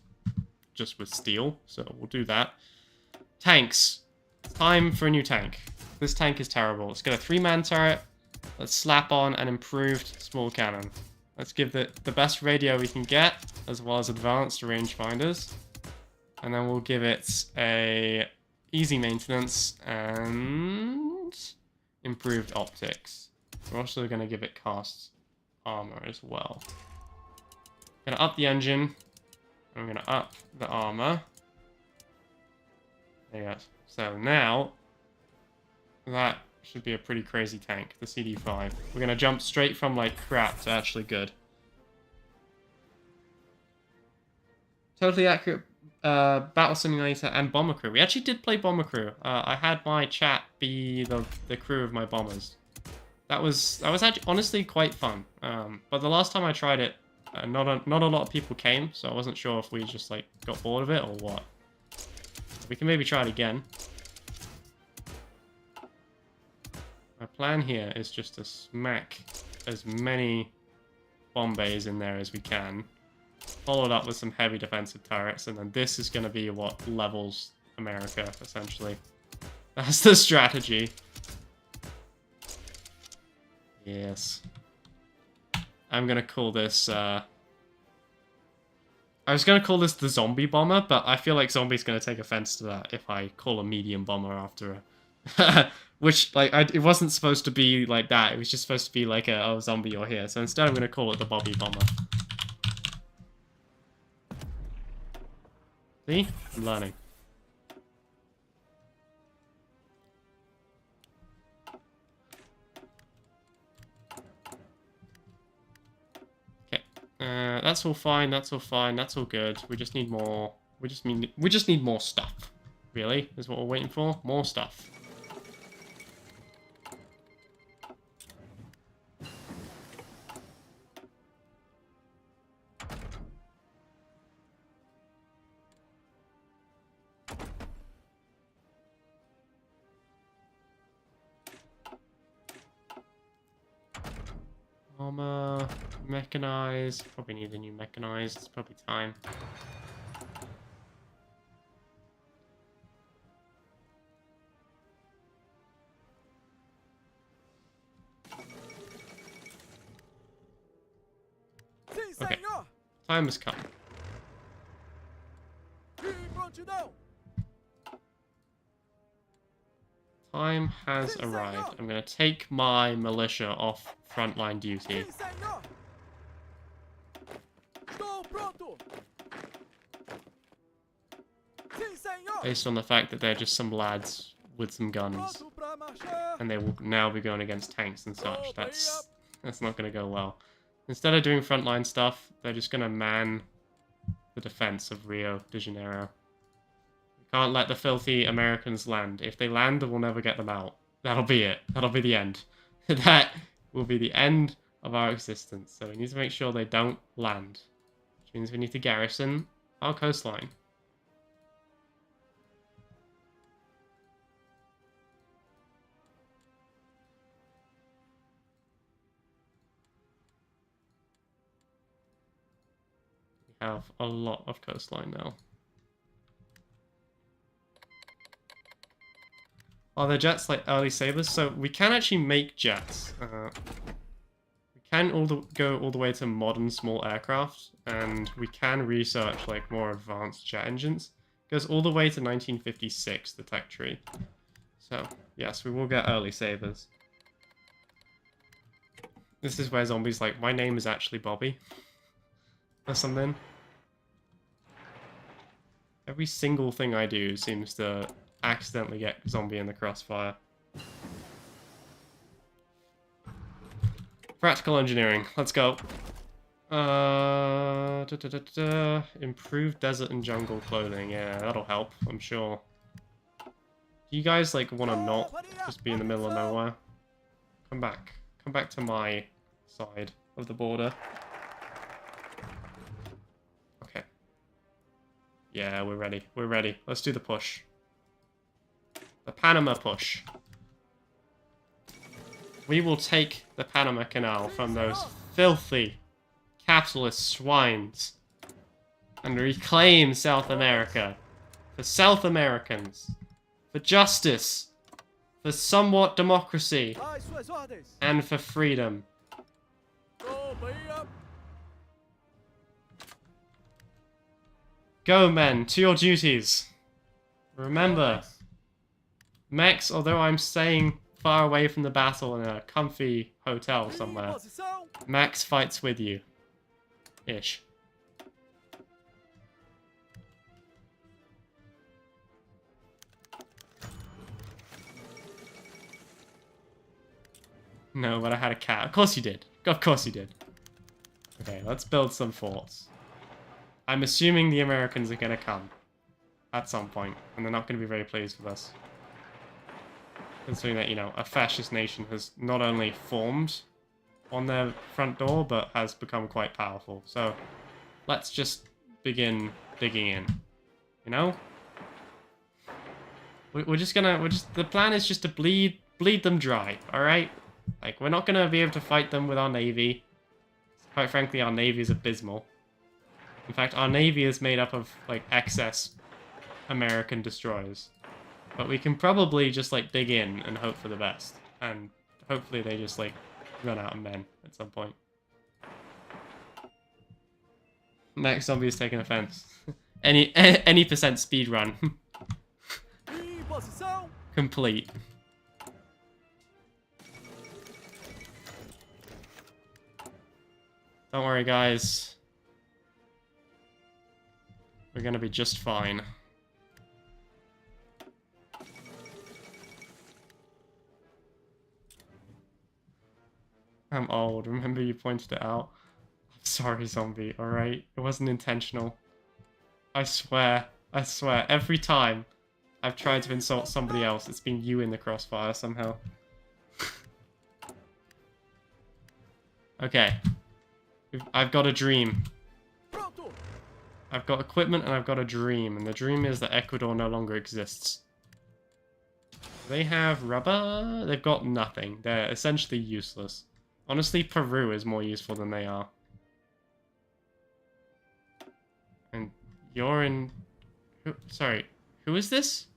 just with steel. So, we'll do that. Tanks. Time for a new tank. This tank is terrible. Let's get a 3-man turret. Let's slap on an improved small cannon. Let's give it the best radio we can get, as well as advanced rangefinders. And then we'll give it a easy maintenance and improved optics. We're also going to give it cast armor as well. Going to up the engine. And we're going to up the armor. There you go. So now, that should be a pretty crazy tank, the CD5. We're going to jump straight from, like, crap to actually good. Totally accurate battle simulator and bomber crew. We actually did play bomber crew. I had my chat be the crew of my bombers. That was actually honestly quite fun. But the last time I tried it, not a lot of people came, so I wasn't sure if we just, like, got bored of it or what. We can maybe try it again. My plan here is just to smack as many bomb bays in there as we can, followed up with some heavy defensive turrets, and then this is going to be what levels America, essentially. That's the strategy. Yes. I'm going to call this, I was going to call this the zombie bomber, but I feel like zombie's going to take offense to that if I call a medium bomber after a... Which, like, it wasn't supposed to be like that. It was just supposed to be like oh, zombie, you're here. So instead I'm going to call it the Bobby Bomber. See? I'm learning. Okay. That's all fine, that's all fine, that's all good. We just need more... We just need more stuff. Really? Is what we're waiting for? More stuff. Armor, mechanized, probably need a new mechanized, it's probably time. Okay, time has come. Time has arrived. I'm going to take my militia off frontline duty. Based on the fact that they're just some lads with some guns. And they will now be going against tanks and such. That's not going to go well. Instead of doing frontline stuff, they're just going to man the defense of Rio de Janeiro. We can't let the filthy Americans land. If they land, we'll never get them out. That'll be it. That'll be the end. That will be the end of our existence. So we need to make sure they don't land. Which means we need to garrison our coastline. We have a lot of coastline now. Are there jets like early sabers? So we can actually make jets. We can go all the way to modern small aircraft, and we can research like more advanced jet engines. It goes all the way to 1956, the tech tree. So yes, we will get early sabers. This is where zombies like, my name is actually Bobby, or something. Every single thing I do seems to accidentally get zombie in the crossfire. Practical engineering, let's go. Improved desert and jungle clothing, yeah, that'll help, I'm sure. Do you guys like want to not just be in the middle of nowhere? Come back to my side of the border. Okay. Yeah, we're ready, let's do the push. The Panama push. We will take the Panama Canal from those filthy capitalist swines and reclaim South America for South Americans, for justice, for somewhat democracy, and for freedom. Go, men, to your duties. Remember, Max, although I'm staying far away from the battle in a comfy hotel somewhere, Max fights with you. Ish. No, but I had a cat. Of course you did. Of course you did. Okay, let's build some forts. I'm assuming the Americans are gonna come at some point, and they're not gonna be very pleased with us. Considering that, you know, a fascist nation has not only formed on their front door, but has become quite powerful. So, let's just begin digging in. You know? The plan is just to bleed them dry, alright? Like, we're not gonna be able to fight them with our navy. Quite frankly, our navy is abysmal. In fact, our navy is made up of, like, excess American destroyers. But we can probably just, like, dig in and hope for the best. And hopefully they just, like, run out of men at some point. Max Zombie is taking offense. any percent speed run. Complete. Don't worry, guys. We're gonna be just fine. I'm old. Remember you pointed it out? I'm sorry, zombie, alright? It wasn't intentional. I swear. I swear. Every time I've tried to insult somebody else, it's been you in the crossfire somehow. Okay. I've got a dream. I've got equipment and I've got a dream. And the dream is that Ecuador no longer exists. They have rubber? They've got nothing. They're essentially useless. Honestly, Peru is more useful than they are. And you're in... Sorry, who is this?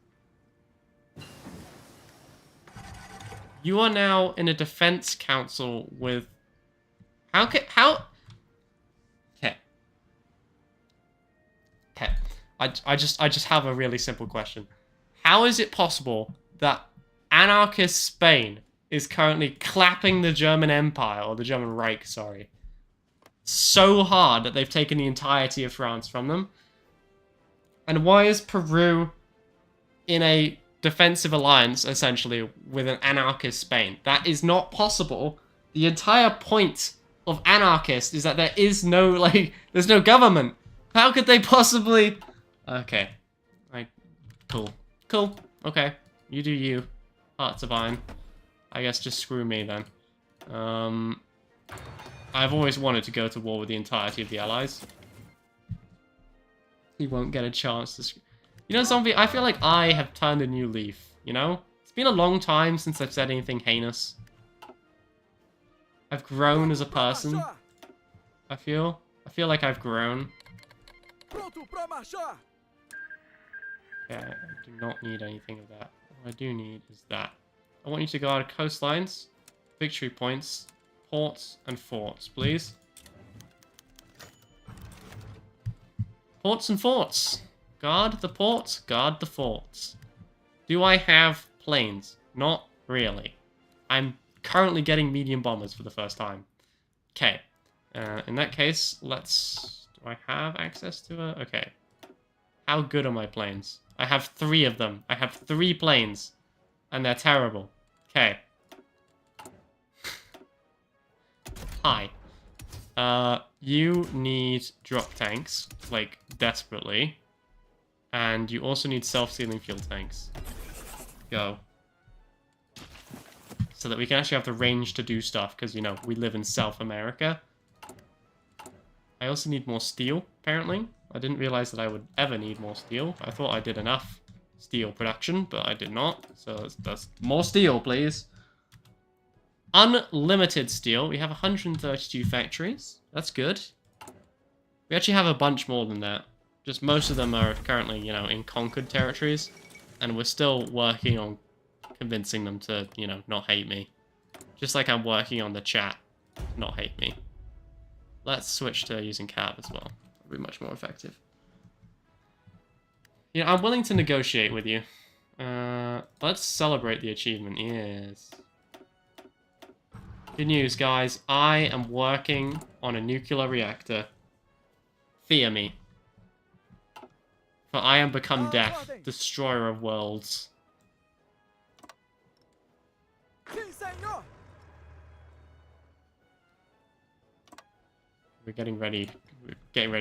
You are now in a defense council with... How... Okay. Okay. I just have a really simple question. How is it possible that anarchist Spain is currently clapping the German Empire, or the German Reich, sorry, so hard that they've taken the entirety of France from them? And why is Peru in a defensive alliance, essentially, with an anarchist Spain. That is not possible. The entire point of anarchist is that there is no, like, there's no government. How could they possibly... Okay. Cool. Cool. Okay. You do you. Hearts of Iron. I guess just screw me then. I've always wanted to go to war with the entirety of the Allies. He won't get a chance to... You know, Zombie, I feel like I have turned a new leaf, you know? It's been a long time since I've said anything heinous. I've grown as a person. I feel like I've grown. Yeah, I do not need anything of that. What I do need is that. I want you to guard coastlines, victory points, ports, and forts, please. Ports and forts. Guard the ports, guard the forts. Do I have planes? Not really. I'm currently getting medium bombers for the first time. Okay. In that case, let's... Do I have access to a... Okay. How good are my planes? I have 3 of them. I have 3 planes. And they're terrible. Okay. Hi. You need drop tanks, like, desperately. And you also need self-sealing fuel tanks. Go. So that we can actually have the range to do stuff, because, you know, we live in South America. I also need more steel, apparently. I didn't realize that I would ever need more steel. I thought I did enough steel production, but I did not. So that's more steel, please. Unlimited steel. We have 132 factories. That's good. We actually have a bunch more than that. Just most of them are currently, you know, in conquered territories. And we're still working on convincing them to, you know, not hate me. Just like I'm working on the chat, not hate me. Let's switch to using Cav as well. It'll be much more effective. You know, I'm willing to negotiate with you. Let's celebrate the achievement. Yes. Good news, guys. I am working on a nuclear reactor. Fear me. For I am become death, destroyer of worlds. We're getting ready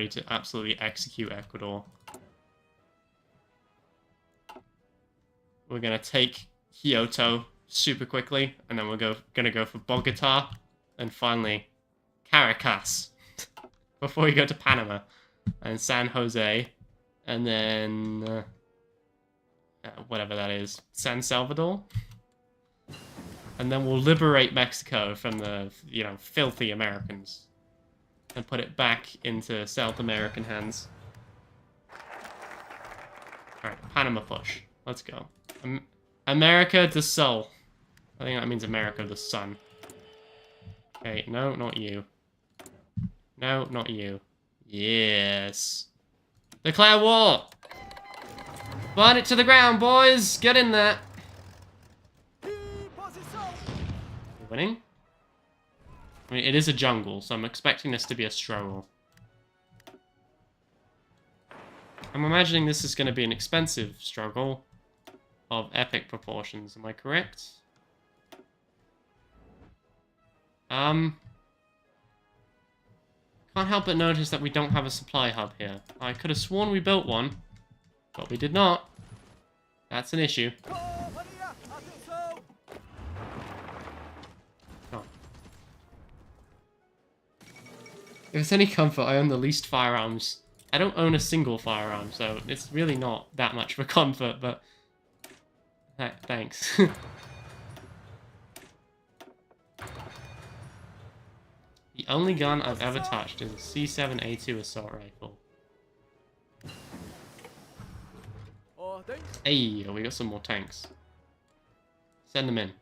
to absolutely execute Ecuador. We're gonna take Kyoto super quickly, and then we're gonna go for Bogota, and finally Caracas before we go to Panama and San Jose, and then whatever that is, San Salvador, and then we'll liberate Mexico from the, you know, filthy Americans and put it back into South American hands. All right, Panama push. Let's go. America del Sol. I think that means America of the Sun. Okay, no, not you. No, not you. Yes. Declare war! Burn it to the ground, boys! Get in there! We're winning? I mean, it is a jungle, so I'm expecting this to be a struggle. I'm imagining this is going to be an expensive struggle of epic proportions. Am I correct? Can't help but notice that we don't have a supply hub here. I could have sworn we built one, but we did not. That's an issue. Oh. If it's any comfort, I own the least firearms. I don't own a single firearm, so it's really not that much of a comfort, but... Thanks. The only gun I've ever touched is a C7A2 assault rifle. Hey, we got some more tanks. Send them in.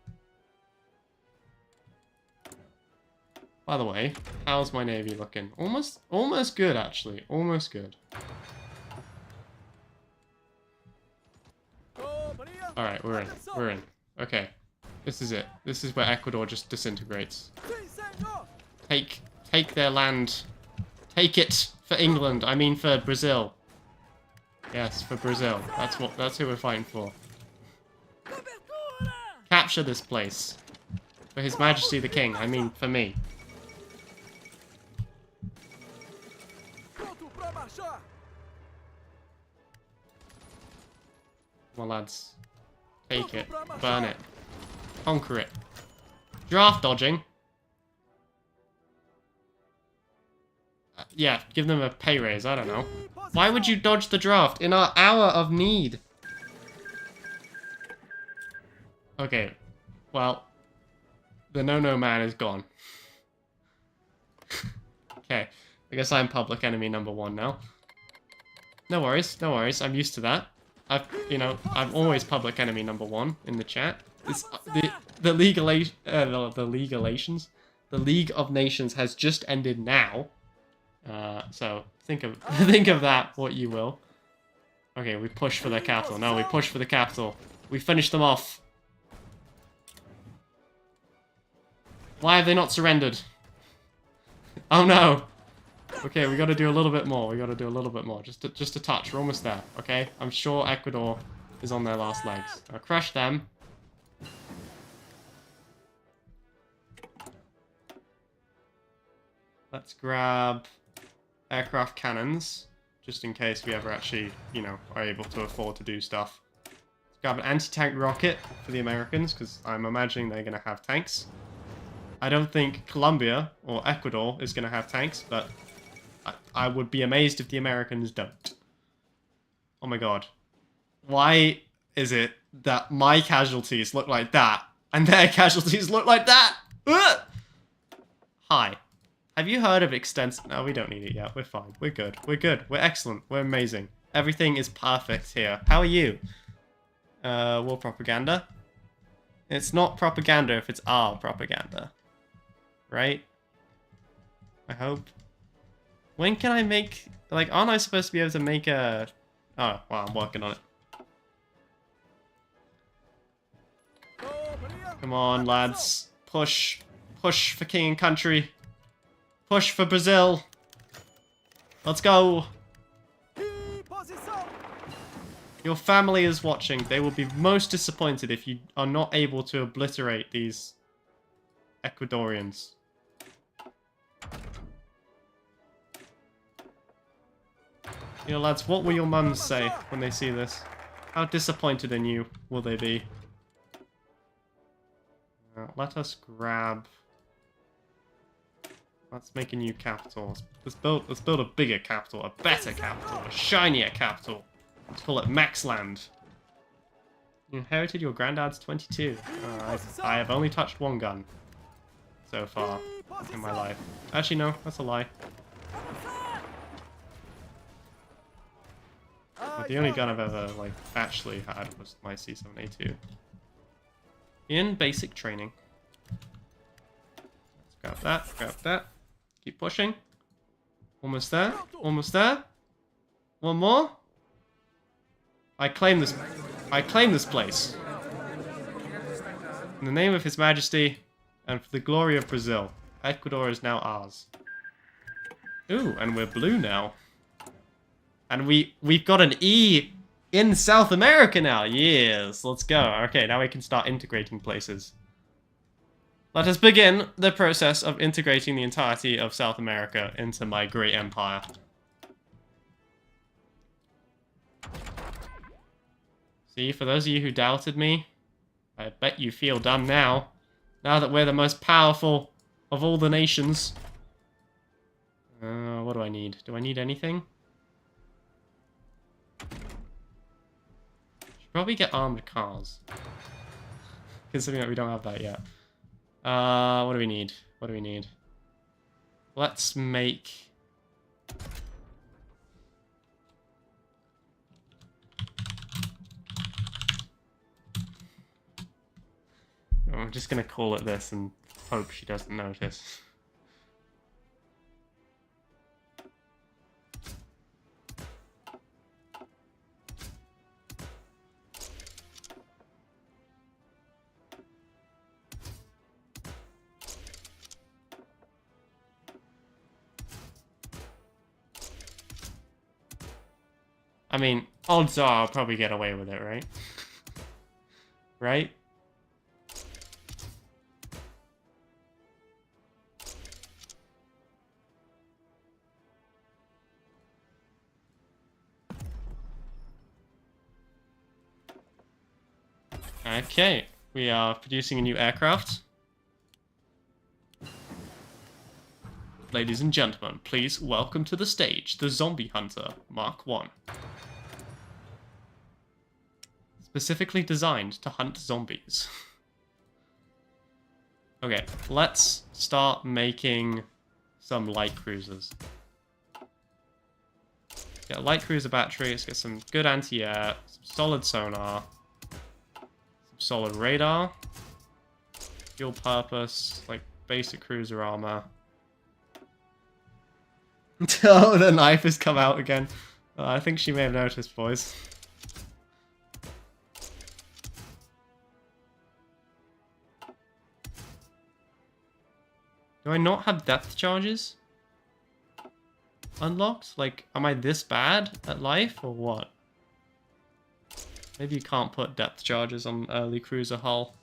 By the way, how's my navy looking? Almost good, actually. Almost good. Alright, we're in. We're in. Okay. This is it. This is where Ecuador just disintegrates. Take their land. Take it for England. I mean for Brazil. Yes, for Brazil. That's who we're fighting for. capture this place. For His Majesty the King. I mean, for me. Come on, lads. Take it. Burn it. Conquer it. Draft dodging. Yeah, give them a pay raise. I don't know. Why would you dodge the draft in our hour of need? Okay. Well, the no-no man is gone. Okay. I guess I'm public enemy number 1 now. No worries. No worries. I'm used to that. I'm always public enemy number 1 in the chat. It's, the League of Nations has just ended now. So think of that what you will. Okay, we push for their capital. No, we push for the capital. We finish them off. Why have they not surrendered? Oh no. Okay, we got to do a little bit more. We got to do a little bit more. Just a touch. We're almost there. Okay, I'm sure Ecuador is on their last legs. I'll crush them. Let's grab aircraft cannons, just in case we ever actually, are able to afford to do stuff. Let's grab an anti-tank rocket for the Americans, because I'm imagining they're going to have tanks. I don't think Colombia or Ecuador is going to have tanks, but I would be amazed if the Americans don't. Oh my god. Why is it that my casualties look like that, and their casualties look like that? Ugh! Hi. Have you heard of extensive... No, we don't need it yet. We're fine. We're good. We're good. We're excellent. We're amazing. Everything is perfect here. How are you? War propaganda? It's not propaganda if it's our propaganda. Right? I hope. When can I make... Like, aren't I supposed to be able to make a... Oh, well, I'm working on it. Come on, lads. Push. Push for king and country. Push for Brazil. Let's go. Your family is watching. They will be most disappointed if you are not able to obliterate these Ecuadorians. Lads, what will your mums say when they see this? How disappointed in you will they be? Let us grab... Let's make a new capital. Let's build a bigger capital, a better capital, a shinier capital. Let's call it Maxland. You inherited your granddad's 22. I have only touched 1 gun so far in my life. Actually, no, that's a lie. But the only gun I've ever actually had was my C7A2. In basic training. Let's grab that, grab that. Keep pushing. Almost there. Almost there. 1 more. I claim this place. In the name of His Majesty and for the glory of Brazil, Ecuador is now ours. Ooh, and we're blue now. And we've got an E in South America now. Yes, let's go. Okay, now we can start integrating places. Let us begin the process of integrating the entirety of South America into my great empire. See, for those of you who doubted me, I bet you feel dumb now. Now that we're the most powerful of all the nations. What do I need? Do I need anything? Should probably get armored cars. Considering that we don't have that yet. What do we need? What do we need? Let's make... I'm just gonna call it this and hope she doesn't notice. I mean, odds are I'll probably get away with it, right? Right? Okay, we are producing a new aircraft. Ladies and gentlemen, please welcome to the stage the Zombie Hunter Mark 1. Specifically designed to hunt zombies. Okay, let's start making some light cruisers. Get a light cruiser battery, let's get some good anti-air, some solid sonar, some solid radar, dual purpose, like basic cruiser armor. Oh, the knife has come out again. I think she may have noticed, boys. Do I not have depth charges unlocked? Like, am I this bad at life, or what? Maybe you can't put depth charges on early cruiser hull.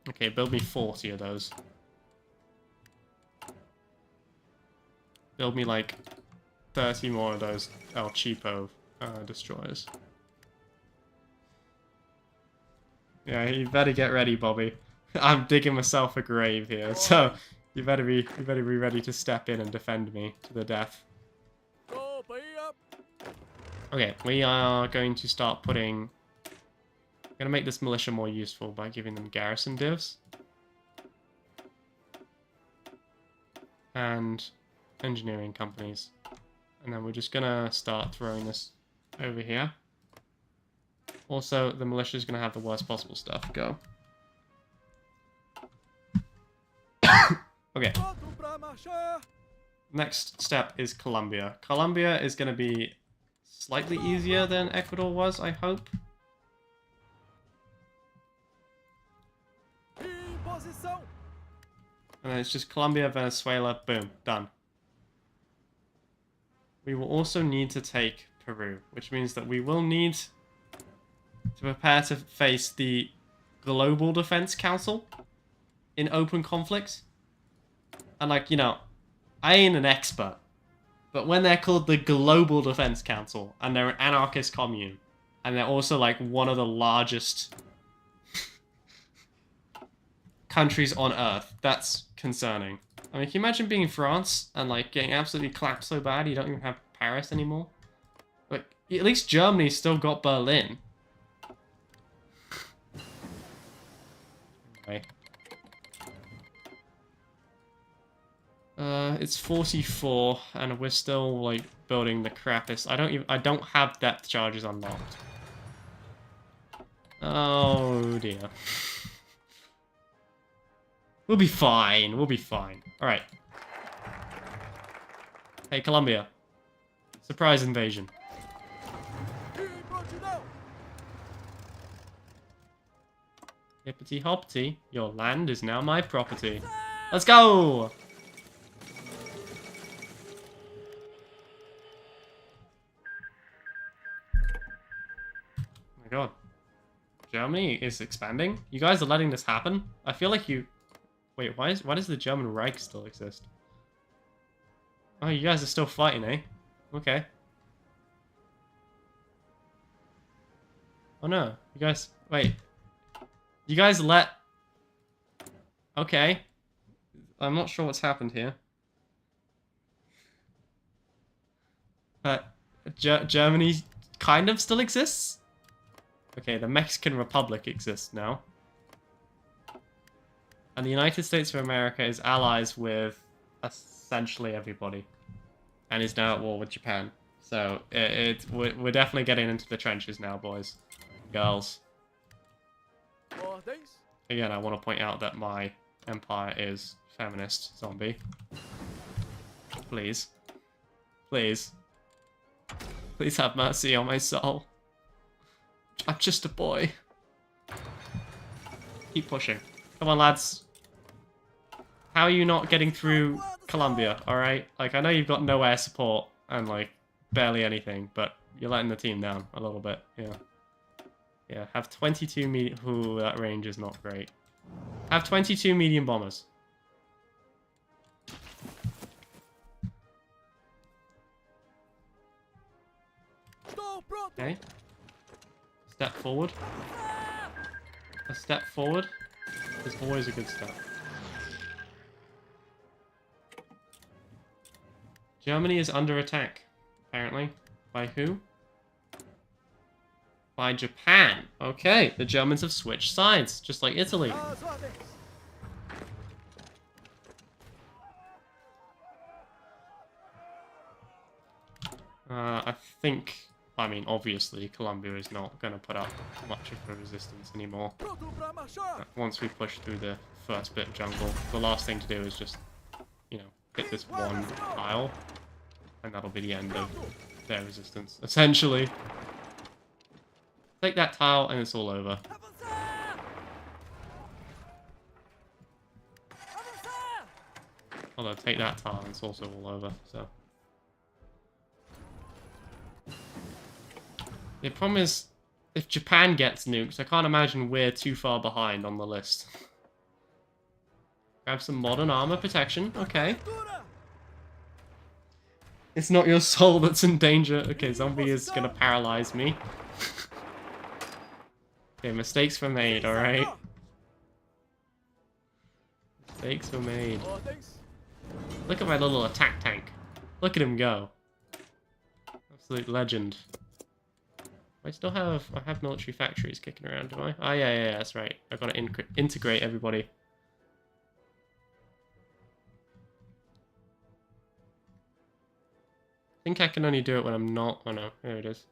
Okay, build me 40 of those. Build me like 30 more of those El Cheapo destroyers. Yeah, you better get ready, Bobby. I'm digging myself a grave here, so you better be ready to step in and defend me to the death. Okay, we are going to start putting. I'm gonna make this militia more useful by giving them garrison divs and engineering companies, and then we're just gonna start throwing this over here. Also, the militia is gonna have the worst possible stuff. Go. Okay. Next step is Colombia. Colombia is gonna be slightly easier than Ecuador was, I hope. And then it's just Colombia, Venezuela, boom, done. We will also need to take Peru, which means that we will need to prepare to face the Global Defense Council in open conflicts. And like, you know, I ain't an expert, but when they're called the Global Defense Council, and they're an anarchist commune, and they're also like one of the largest countries on Earth, that's concerning. I mean, can you imagine being in France and like getting absolutely clapped so bad you don't even have Paris anymore? Like, at least Germany's still got Berlin. Okay. It's 44, and we're still like building the crappiest. I don't have depth charges unlocked. Oh dear. We'll be fine. We'll be fine. All right. Hey, Colombia. Surprise invasion. Hippity hoppity. Your land is now my property. Let's go! Oh my god. Germany is expanding? You guys are letting this happen? I feel like you... Wait, why does the German Reich still exist? Oh, you guys are still fighting, eh? Okay. Oh no, you guys... Wait. You guys let... Okay. I'm not sure what's happened here. But Germany kind of still exists? Okay, the Mexican Republic exists now. And the United States of America is allies with essentially everybody. And is now at war with Japan. So, we're definitely getting into the trenches now, boys. Girls. Again, I want to point out that my empire is feminist zombie. Please. Please. Please have mercy on my soul. I'm just a boy. Keep pushing. Come on, lads. How are you not getting through Colombia, alright? Like, I know you've got no air support and, like, barely anything, but you're letting the team down a little bit, yeah. Yeah, have 22 medium... Ooh, that range is not great. Have 22 medium bombers. Okay. Step forward. A step forward is always a good step. Germany is under attack, apparently. By who? By Japan. Okay, the Germans have switched sides, just like Italy. I think... I mean, obviously, Colombia is not going to put up much of a resistance anymore. Once we push through the first bit of jungle, the last thing to do is just, you know, hit this one tile, and that'll be the end of their resistance, essentially. Take that tile, and it's all over. Although, take that tile, and it's also all over, so... The problem is, if Japan gets nukes, I can't imagine we're too far behind on the list. Grab some modern armor protection. Okay. It's not your soul that's in danger. Okay, zombie is gonna paralyze me. Okay, mistakes were made, alright? Mistakes were made. Look at my little attack tank. Look at him go. Absolute legend. I have military factories kicking around, do I? Oh, yeah, that's right. I've got to integrate everybody. I think I can only do it when I'm not... Oh, no. There it is.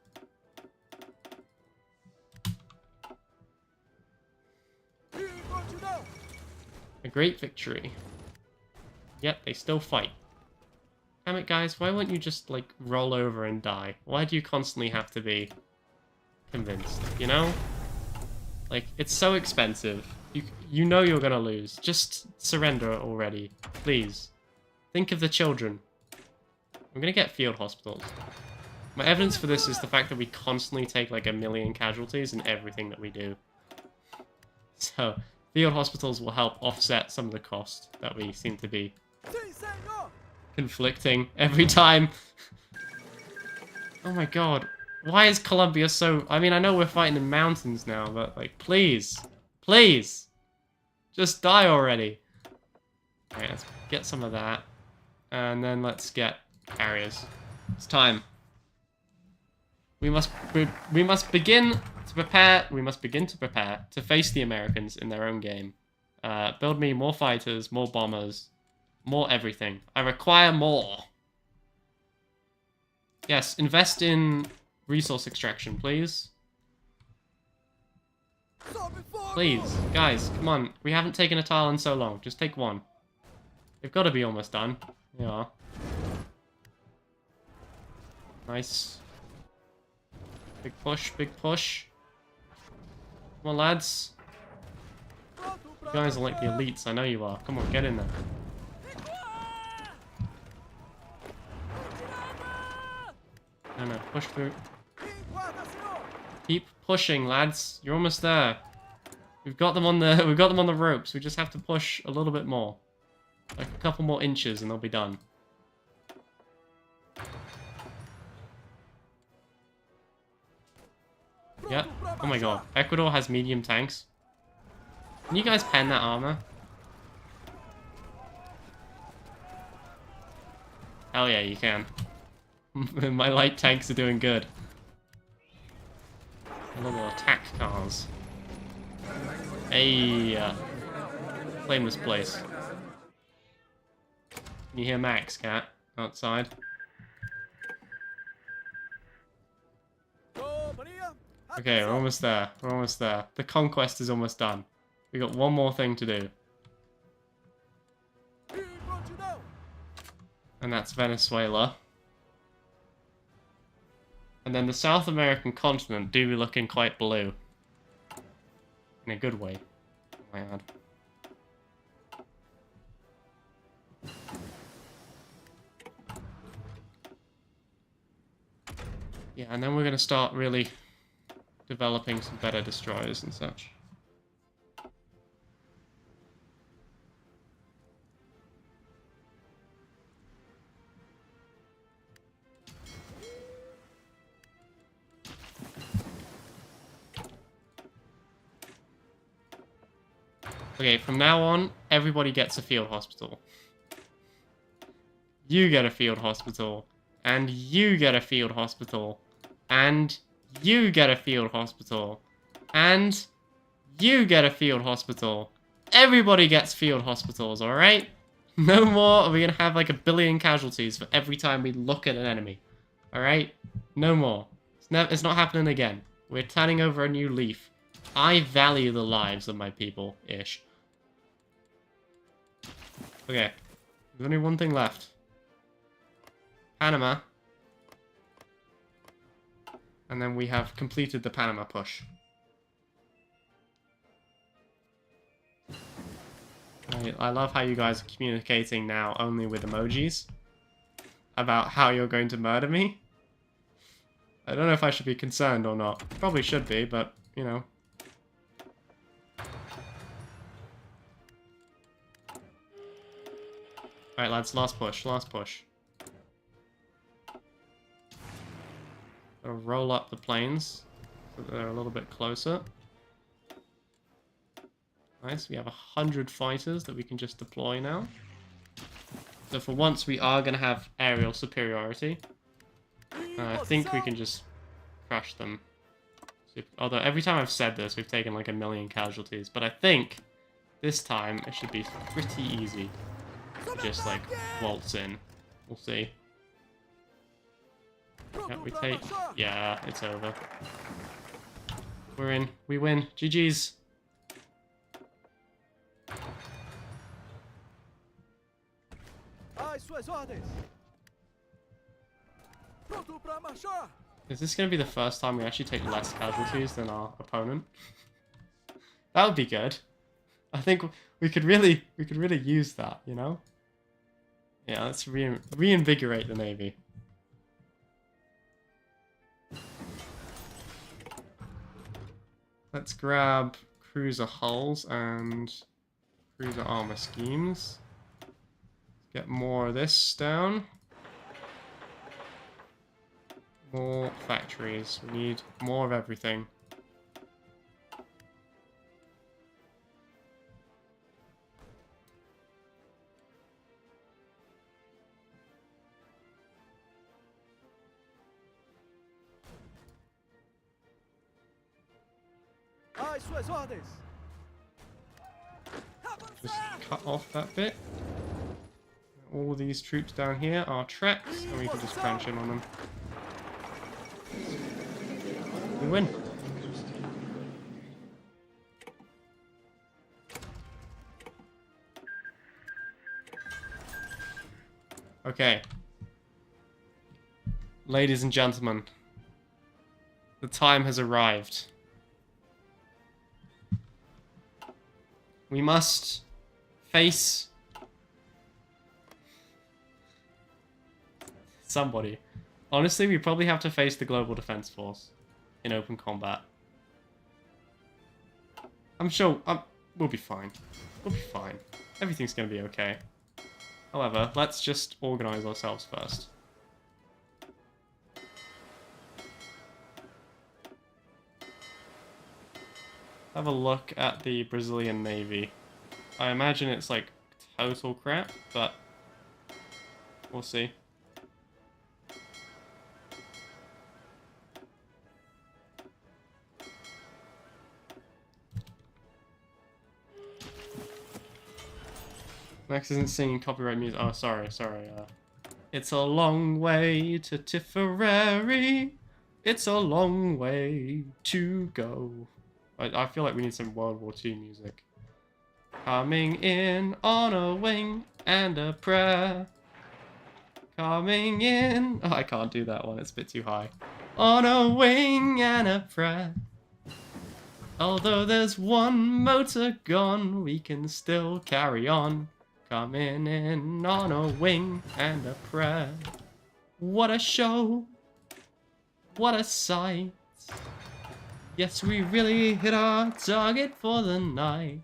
A great victory. Yep, they still fight. Damn it, guys. Why won't you just, like, roll over and die? Why do you constantly have to be... convinced, you know? Like, it's so expensive. You know you're gonna lose. Just surrender already. Please. Think of the children. I'm gonna get field hospitals. My evidence for this is the fact that we constantly take like 1 million casualties in everything that we do. So, field hospitals will help offset some of the cost that we seem to be conflicting every time. Oh my god. Why is Colombia so... I mean, I know we're fighting in mountains now, but, like, please. Please! Just die already. Alright, let's get some of that. And then let's get carriers. It's time. We must begin to prepare... We must begin to prepare to face the Americans in their own game. Build me more fighters, more bombers, more everything. I require more. Yes, invest in... resource extraction, please. Please, guys, come on. We haven't taken a tile in so long. Just take one. They've got to be almost done. Yeah. Nice. Big push, big push. Come on, lads. You guys are like the elites. I know you are. Come on, get in there. No, push through. Keep pushing, lads. You're almost there. We've got them on the ropes. We just have to push a little bit more. Like a couple more inches and they'll be done. Yep. Oh my god. Ecuador has medium tanks. Can you guys pen that armor? Hell yeah, you can. My light tanks are doing good. Little attack cars. Hey, claim this place. Can you hear Max, cat? Outside. Okay, we're almost there. We're almost there. The conquest is almost done. We got one more thing to do. And that's Venezuela. And then the South American continent do be looking quite blue. In a good way, I might add. Yeah, and then we're going to start really developing some better destroyers and such. Okay, from now on, everybody gets a field hospital. You get a field hospital. And you get a field hospital. And you get a field hospital. And you get a field hospital. Everybody gets field hospitals, alright? No more are we gonna have like 1 billion casualties for every time we look at an enemy. Alright? No more. It's not happening again. We're turning over a new leaf. I value the lives of my people-ish. Okay. There's only one thing left. Panama. And then we have completed the Panama push. I love how you guys are communicating now only with emojis about how you're going to murder me. I don't know if I should be concerned or not. Probably should be, but, you know. Alright, lads, last push, last push. Gotta roll up the planes so that they're a little bit closer. Nice, we have 100 fighters that we can just deploy now. So for once, we are going to have aerial superiority. I think we can just crush them. Although every time I've said this, we've taken like 1 million casualties. But I think this time it should be pretty easy to just like waltz in. We'll see. Yeah, we take... Yeah, it's over. We're in. We win. GG's. Is this going to be the first time we actually take less casualties than our opponent? That would be good. I think we could really use that, you know? Yeah, let's reinvigorate the Navy. Let's grab cruiser hulls and cruiser armor schemes. Get more of this down. More factories. We need more of everything. Just cut off that bit. All these troops down here are tracks, and we can just crunch in on them. We win. Okay. Ladies and gentlemen, the time has arrived. We must face somebody. Honestly, we probably have to face the Global Defense Force in open combat. I'm sure we'll be fine. We'll be fine. Everything's going to be okay. However, let's just organize ourselves first. Have a look at the Brazilian Navy. I imagine it's like total crap, but we'll see. Max isn't singing copyright music. Oh, sorry. It's a long way to Tipperary. It's a long way to go. I feel like we need some World War II music. Coming in on a wing and a prayer. Coming in... Oh, I can't do that one. It's a bit too high. On a wing and a prayer. Although there's one motor gone, we can still carry on. Coming in on a wing and a prayer. What a show. What a sight. Yes, we really hit our target for the night.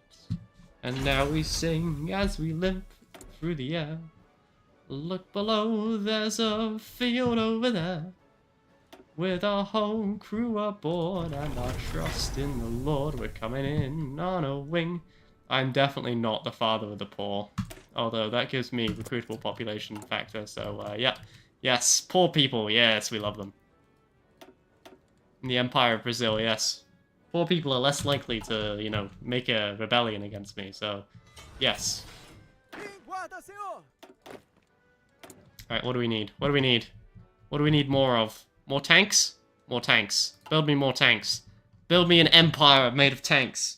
And now we sing as we limp through the air. Look below, there's a field over there. With our whole crew aboard and our trust in the Lord, we're coming in on a wing. I'm definitely not the father of the poor. Although that gives me recruitable population factor, so yeah. Yes, poor people, yes, we love them. In the Empire of Brazil, yes. Poor people are less likely to, you know, make a rebellion against me, so yes. Alright, what do we need? What do we need? What do we need more of? More tanks? More tanks. Build me more tanks. Build me an empire made of tanks.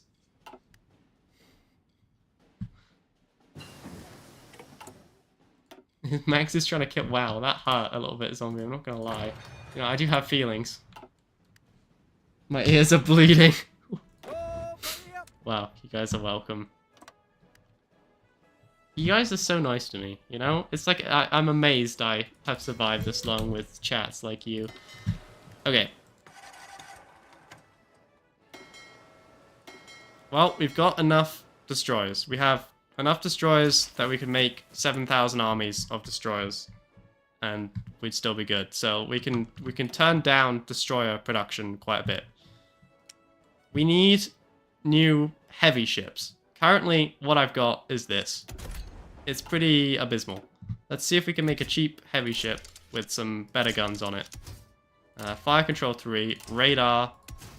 Max is trying to kill... Wow, that hurt a little bit, zombie, I'm not gonna lie. You know, I do have feelings. My ears are bleeding. Wow, you guys are welcome. You guys are so nice to me, you know? It's like, I'm amazed I have survived this long with chats like you. Okay. Well, we've got enough destroyers. We have enough destroyers that we can make 7,000 armies of destroyers. And we'd still be good. So we can turn down destroyer production quite a bit. We need new heavy ships. Currently, what I've got is this. It's pretty abysmal. Let's see if we can make a cheap heavy ship with some better guns on it. Fire control 3, radar.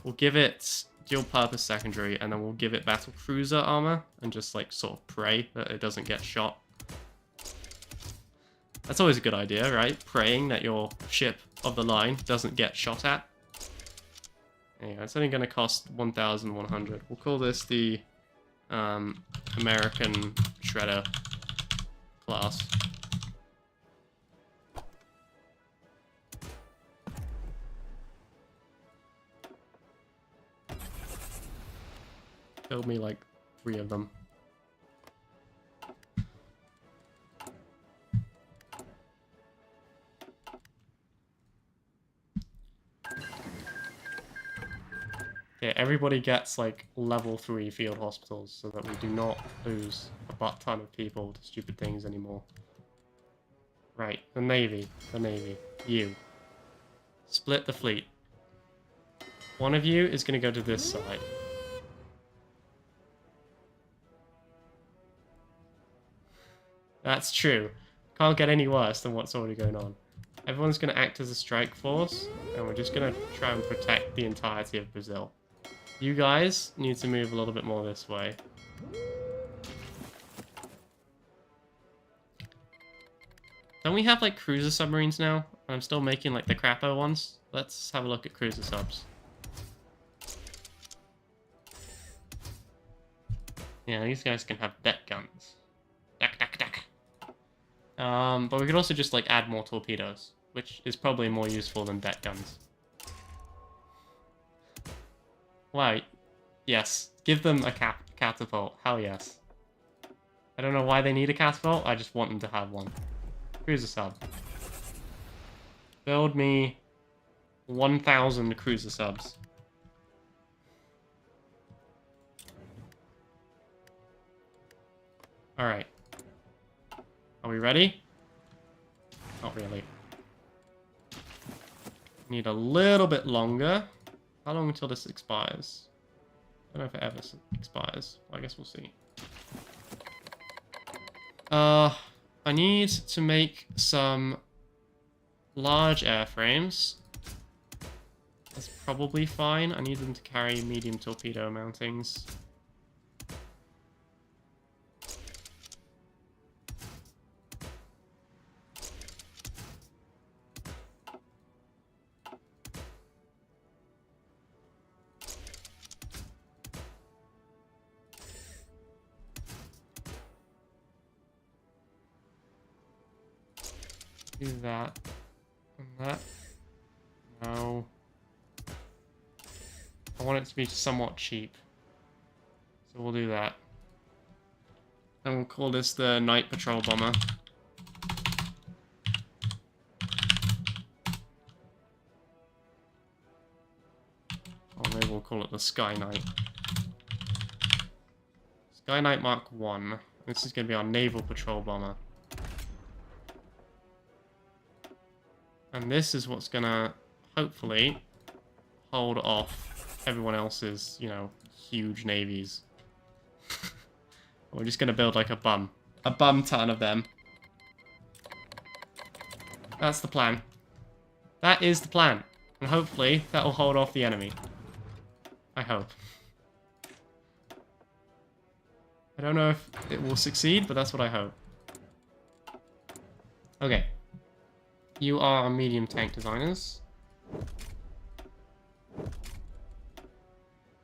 We'll give it dual purpose secondary, and then we'll give it battle cruiser armor, and just like sort of pray that it doesn't get shot. That's always a good idea, right? Praying that your ship of the line doesn't get shot at. Anyway, it's only going to cost 1,100. We'll call this the American Shredder class. Build me like 3 of them. Yeah, everybody gets like level 3 field hospitals so that we do not lose a butt ton of people to stupid things anymore. Right, the Navy. The Navy. You. Split the fleet. One of you is going to go to this side. That's true. Can't get any worse than what's already going on. Everyone's going to act as a strike force, and we're just going to try and protect the entirety of Brazil. You guys need to move a little bit more this way. Don't we have like cruiser submarines now? I'm still making like the crapo ones. Let's have a look at cruiser subs. Yeah, these guys can have deck guns. Deck. But we could also just like add more torpedoes, which is probably more useful than deck guns. Wow. Yes. Give them a catapult. Hell yes. I don't know why they need a catapult. I just want them to have one. Cruiser sub. Build me 1,000 cruiser subs. Alright. Are we ready? Not really. Need a little bit longer. How long until this expires? I don't know if it ever expires. Well, I guess we'll see. I need to make some large airframes. That's probably fine. I need them to carry medium torpedo mountings. Do that and that. No. I want it to be somewhat cheap. So we'll do that. And we'll call this the Night Patrol Bomber. Or maybe we'll the Sky Knight. Sky Knight Mark 1. This is going to be our naval patrol bomber. And this is what's going to, hopefully, hold off everyone else's, you know, huge navies. We're just going to build like a bum ton of them. That's the plan. That is the plan. And hopefully, that will hold off the enemy. I hope. I don't know if it will succeed, but that's what I hope. Okay. You are medium tank designers.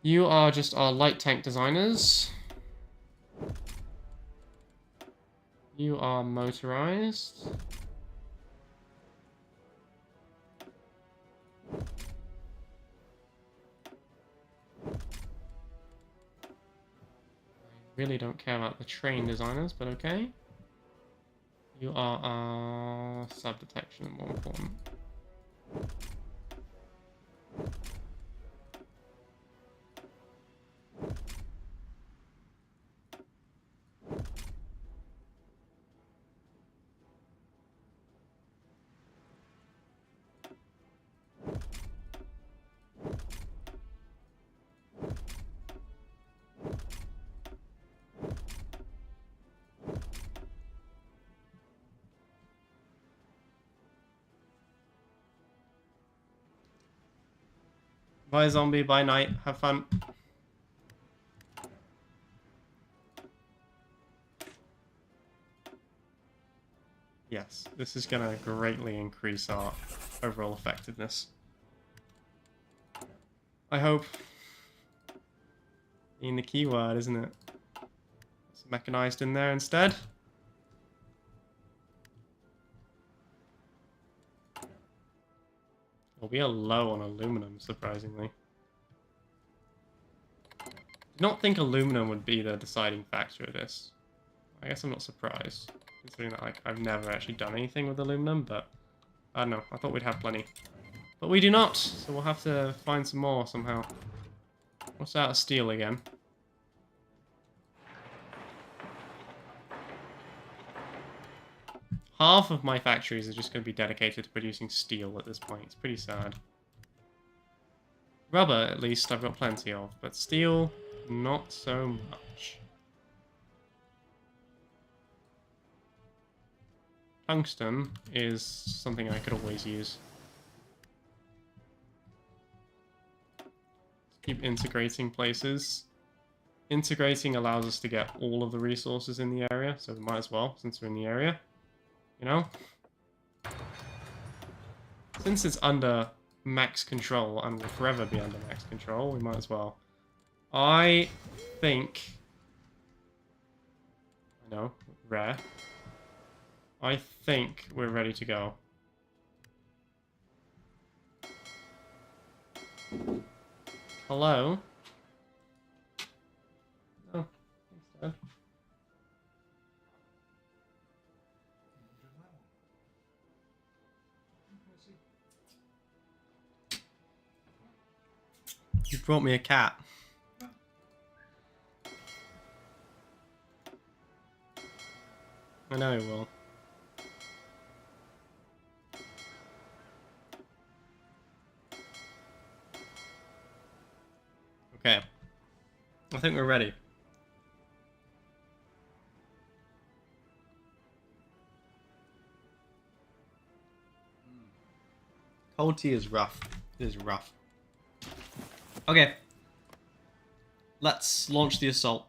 You are just our light tank designers. You are motorized. I really don't care about the train designers, but okay. You are sub-detection and more important. Bye zombie, bye night, have fun. Yes, this is going to greatly increase our overall effectiveness. I hope. Being the keyword, isn't it? It's mechanized in there instead. Well, we are low on aluminum, surprisingly. Did not think aluminum would be the deciding factor of this. I guess I'm not surprised, considering that like I've never actually done anything with aluminum, but I don't know, I thought we'd have plenty. But we do not, so we'll have to find some more somehow. What's out of steel again? Half of my factories are just going to be dedicated to producing steel at this point. It's pretty sad. Rubber, at least, I've got plenty of, but steel, not so much. Tungsten is something I could always use. Keep integrating places. Integrating allows us to get all of the resources in the area, so we might as well, since we're in the area. You know? Since it's under max control and will forever be under max control, we might as well. I think... I know, rare. I think we're ready to go. Hello? Oh, thanks, Dad. You brought me a cat. I know he will. Okay. I think we're ready. Cold tea is rough. It is rough. Okay. Let's launch the assault.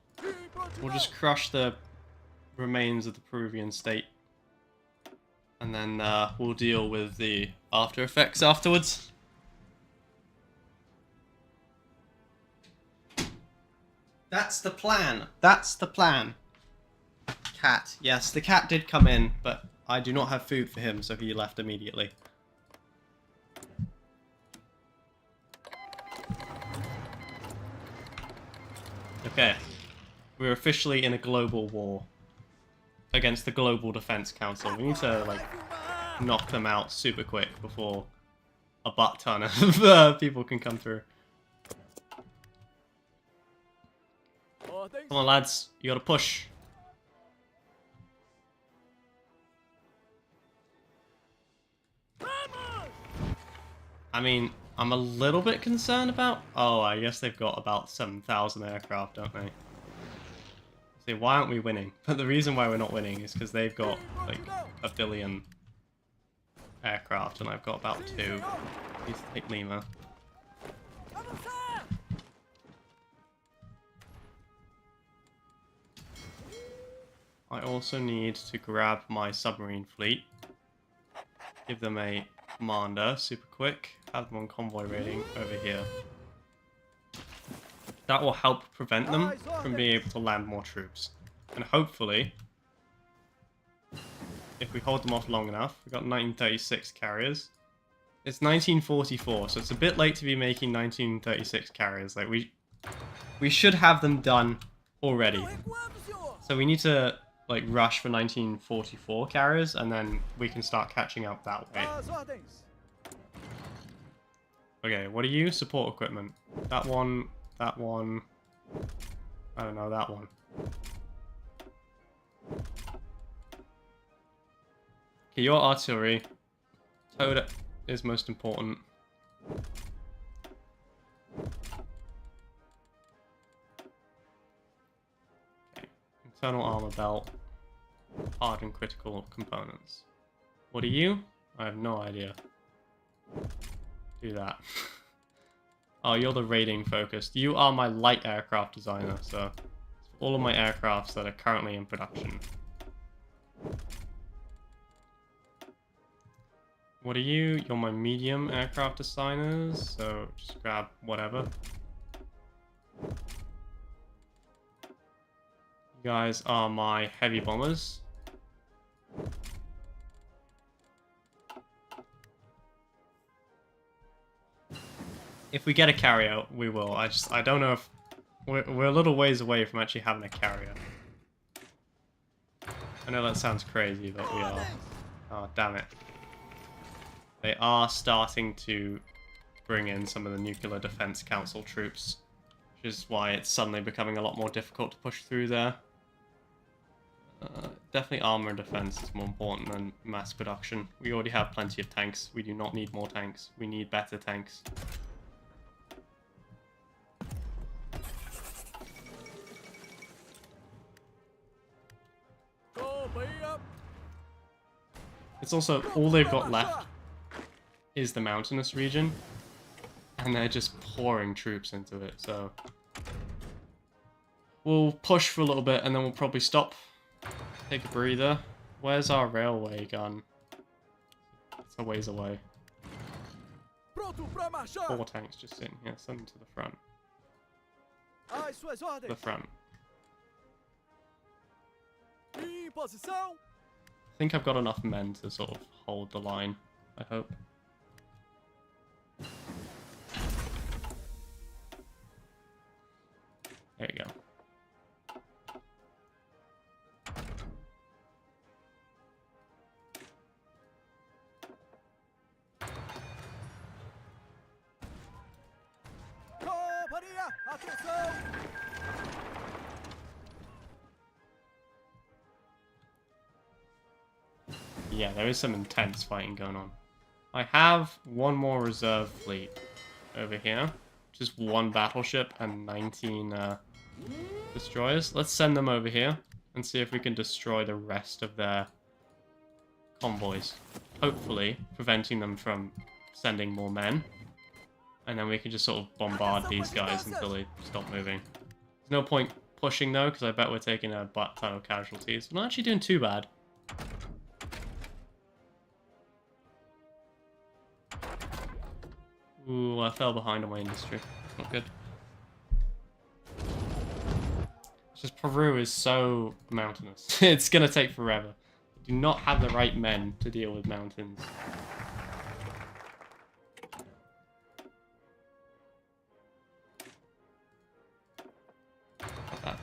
We'll just crush the remains of the Peruvian state. And then we'll deal with the after effects afterwards. That's the plan. That's the plan. Cat. Yes, the cat did come in, but I do not have food for him, so he left immediately. Okay. We're officially in a global war against the Global Defense Council. We need to, like, knock them out super quick before a butt ton of people can come through. Come on, lads. You gotta push. I mean, I'm a little bit concerned about... Oh, I guess they've got about 7,000 aircraft, don't they? See, why aren't we winning? But the reason why we're not winning is because they've got, like, 1 billion aircraft, and I've got about 2. Please take Lima. I also need to grab my submarine fleet. Give them a commander, super quick. Have them on convoy raiding over here. That will help prevent them from being able to land more troops. And hopefully, if we hold them off long enough, we've got 1936 carriers. It's 1944, so it's a bit late to be making 1936 carriers. Like, we should have them done already. So we need to, like, rush for 1944 carriers, and then we can start catching up that way. Okay, what are you? Support equipment. That one, that one. I don't know, that one. Okay, your artillery. Toad is most important. Okay, internal armor belt. Hard and critical components. What are you? I have no idea. Do that. Oh, you're the raiding focused. You are my light aircraft designer, so all of my aircrafts that are currently in production. What are you? You're my medium aircraft designers, so just grab whatever. You guys are my heavy bombers. If we get a carrier, we will. I don't know if... We're a little ways away from actually having a carrier. I know that sounds crazy, but we are. Oh, damn it. They are starting to bring in some of the Nuclear Defense Council troops, which is why it's suddenly becoming a lot more difficult to push through there. Definitely armor and defense is more important than mass production. We already have plenty of tanks. We do not need more tanks. We need better tanks. It's also, all they've got left is the mountainous region, and they're just pouring troops into it, so... We'll push for a little bit, and then we'll probably stop. Take a breather. Where's our railway gun? It's a ways away. 4 tanks just sitting here, send them to the front. The front. I think I've got enough men to sort of hold the line, I hope. There you go. Yeah, there is some intense fighting going on. I have one more reserve fleet over here, which is 1 battleship and 19 destroyers. Let's send them over here and see if we can destroy the rest of their convoys. Hopefully, preventing them from sending more men. And then we can just sort of bombard these guys until they stop moving. There's no point pushing though, because I bet we're taking a butt ton of casualties. We're not actually doing too bad. Ooh, I fell behind on my industry. That's not good. It's just Peru is so mountainous. It's gonna take forever. We do not have the right men to deal with mountains. Like that.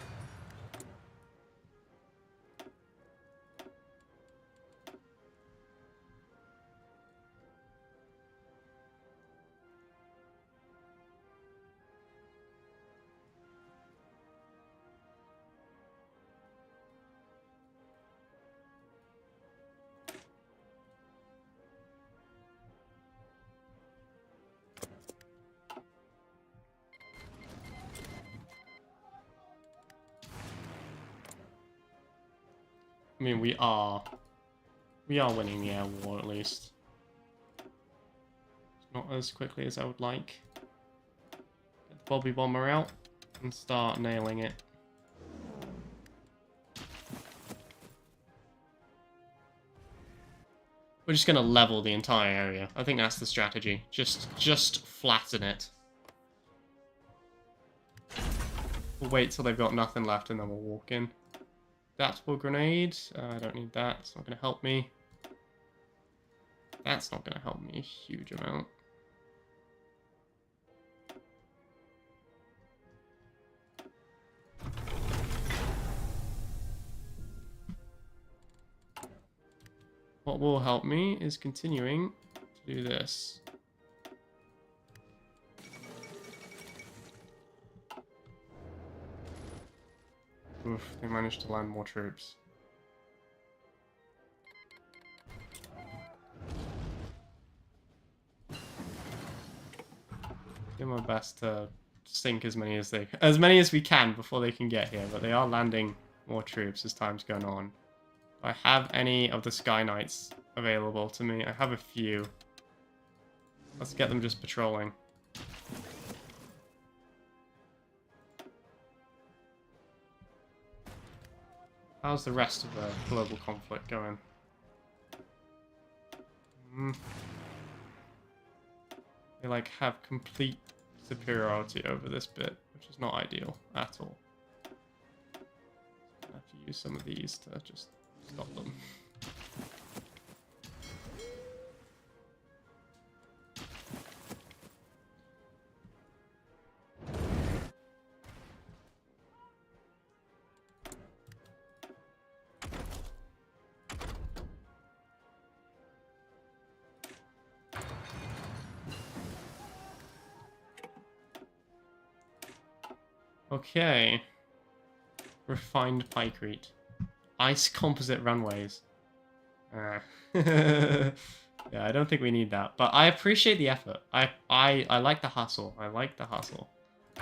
I mean, we are winning the air war, at least. Not as quickly as I would like. Get the Bobby Bomber out and start nailing it. We're just going to level the entire area. I think that's the strategy. Just flatten it. We'll wait till they've got nothing left and then we'll walk in. Adaptable grenade. I don't need that. It's not going to help me. That's not going to help me a huge amount. What will help me is continuing to do this. Oof, they managed to land more troops. Do my best to sink as many as we can before they can get here, but they are landing more troops as time's going on. Do I have any of the Sky Knights available to me? I have a few. Let's get them just patrolling. How's the rest of the global conflict going? They like have complete superiority over this bit, which is not ideal at all. I have to use some of these to just stop them. Okay. Refined pikecrete. Ice composite runways. Yeah, I don't think we need that. But I appreciate the effort. I like the hustle. I like the hustle.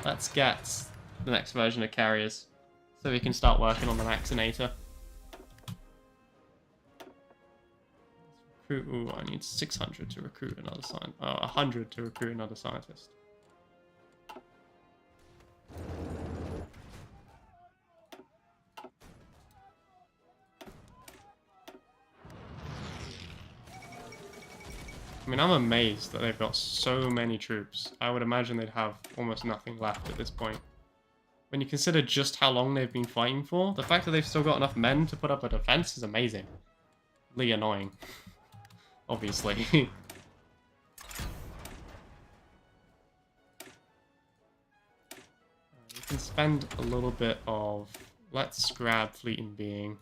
Let's get the next version of carriers so we can start working on the Maxinator. Recruit. Ooh, I need 600 to recruit another scientist. 100 to recruit another scientist. I mean, I'm amazed that they've got so many troops. I would imagine they'd have almost nothing left at this point. When you consider just how long they've been fighting for, the fact that they've still got enough men to put up a defense is amazing. Really annoying. Obviously. We can spend a little bit of... Let's grab Fleet and Being.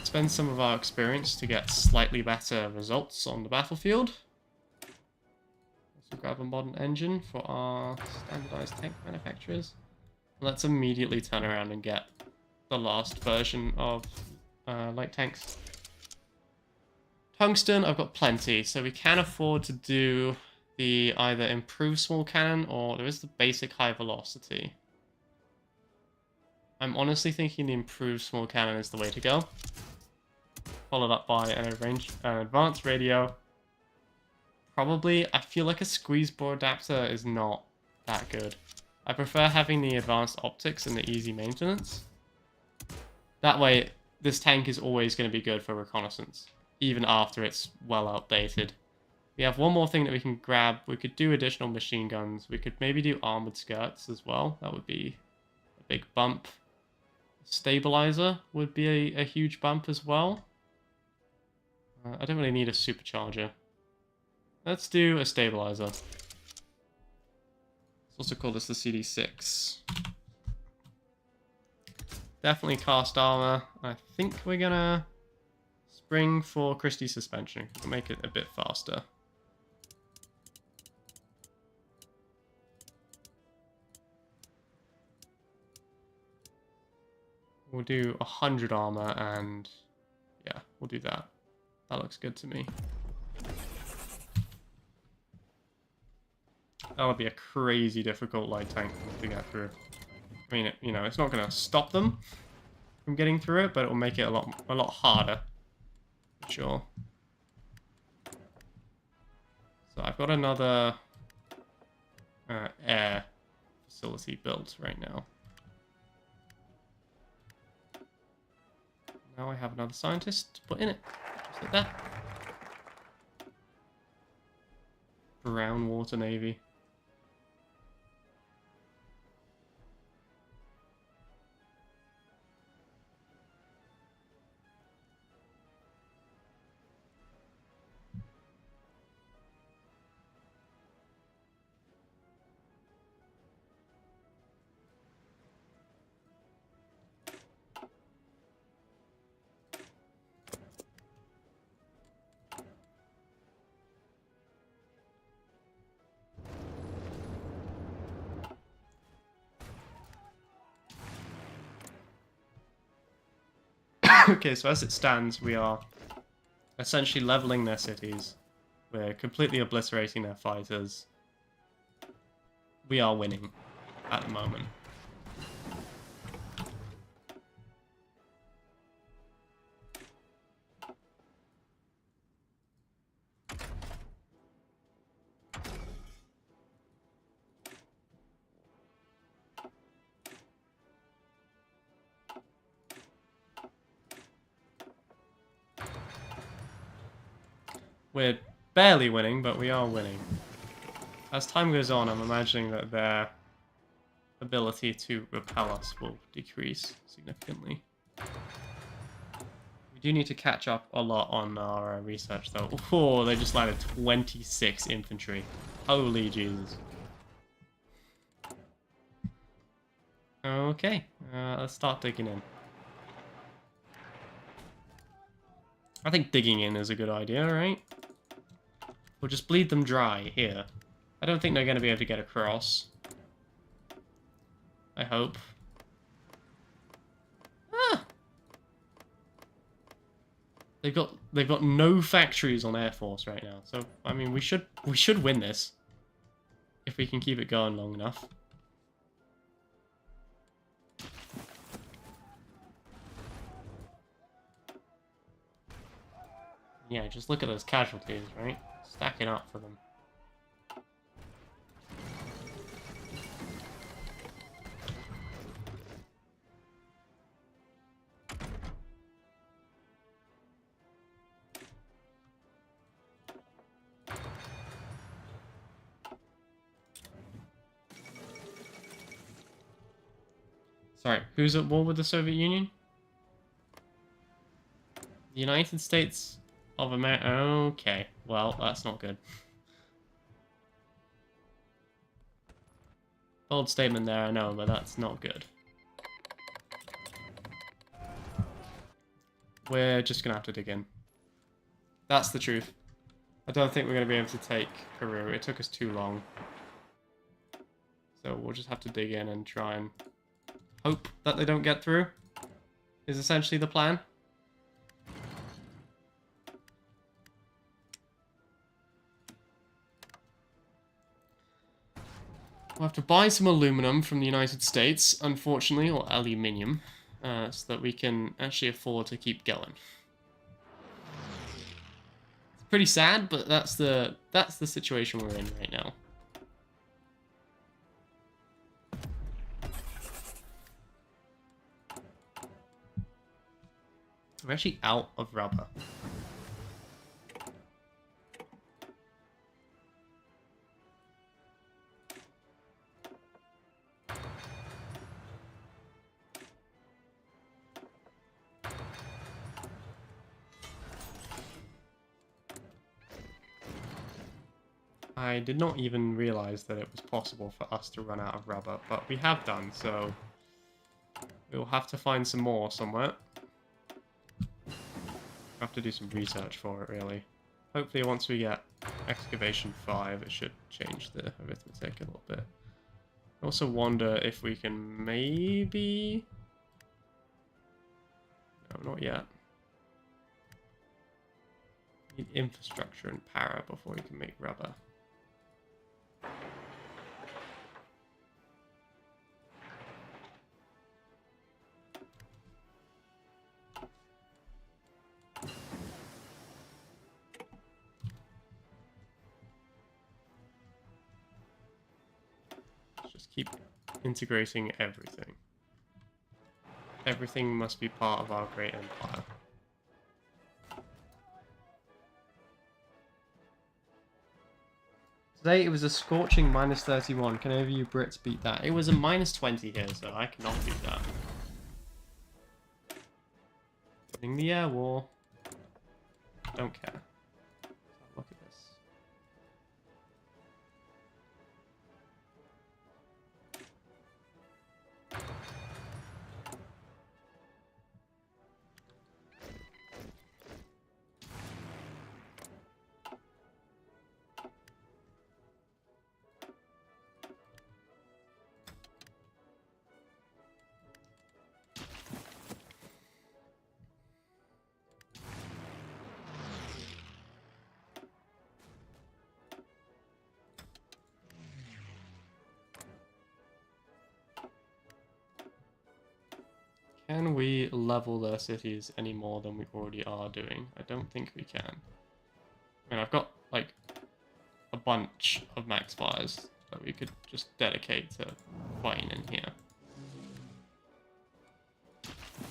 Spend some of our experience to get slightly better results on the battlefield. Also grab a modern engine for our standardized tank manufacturers. Let's immediately turn around and get the last version of light tanks. Tungsten, I've got plenty, so we can afford to do the either improved small cannon or there is the basic high velocity. I'm honestly thinking the improved small cannon is the way to go. Followed up by an advanced radio. Probably, I feel like a squeeze bore adapter is not that good. I prefer having the advanced optics and the easy maintenance. That way, this tank is always going to be good for reconnaissance, even after it's well outdated. We have one more thing that we can grab. We could do additional machine guns. We could maybe do armored skirts as well. That would be a big bump. Stabilizer would be a huge bump as well. I don't really need a supercharger. Let's do a stabilizer. Let's also call this the CD6. Definitely cast armor. I think we're gonna spring for Christie suspension. We'll make it a bit faster. We'll do 100 armor and yeah, we'll do that. That looks good to me. That would be a crazy difficult light tank to get through. I mean, you know, it's not going to stop them from getting through it, but it will make it a lot harder. For sure. So I've got another air facility built right now. Now I have another scientist to put in it. Just like that. Brown water navy. Okay, so as it stands, we are essentially leveling their cities. We're completely obliterating their fighters. We are winning at the moment. We're barely winning, but we are winning. As time goes on, I'm imagining that their ability to repel us will decrease significantly. We do need to catch up a lot on our research, though. Oh, they just landed 26 infantry. Holy Jesus. Okay, let's start digging in. I think digging in is a good idea, right? We'll just bleed them dry here. I don't think they're going to be able to get across. I hope. Ah! They've got no factories on Air Force right now, so I mean we should win this if we can keep it going long enough. Yeah, just look at those casualties, right? Stacking up for them. Sorry, who's at war with the Soviet Union? The United States of America. Okay, well, that's not good. Bold statement there, I know, but that's not good. We're just gonna have to dig in. That's the truth. I don't think we're gonna be able to take Peru. It took us too long. So we'll just have to dig in and try and hope that they don't get through, is essentially the plan. We'll have to buy some aluminum from the United States, unfortunately, or aluminium, so that we can actually afford to keep going. It's pretty sad, but that's the situation we're in right now. We're actually out of rubber. I did not even realize that it was possible for us to run out of rubber, but we have done, so we'll have to find some more somewhere. Have to do some research for it, really. Hopefully once we get excavation 5, it should change the arithmetic a little bit. I also wonder if we can maybe... No, not yet. Need infrastructure and power before we can make rubber. Just keep integrating everything. Everything must be part of our great empire. Today it was a scorching -31. Can any of you Brits beat that? It was a -20 here, so I cannot beat that. Winning the air war. Don't care. Look at this. Can we level their cities any more than we already are doing? I don't think we can. I mean, I've got, like, a bunch of max fires that we could just dedicate to fighting in here.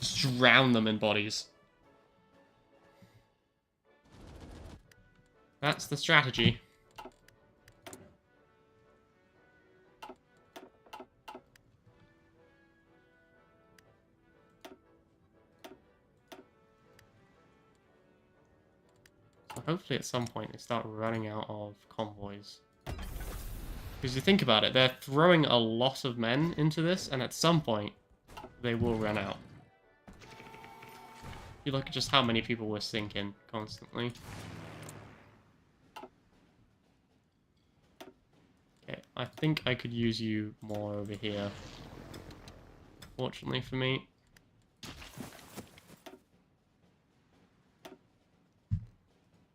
Just drown them in bodies. That's the strategy. Hopefully at some point they start running out of convoys. Because you think about it, they're throwing a lot of men into this, and at some point they will run out. You look at just how many people we're sinking constantly. Okay, I think I could use you more over here. Fortunately for me.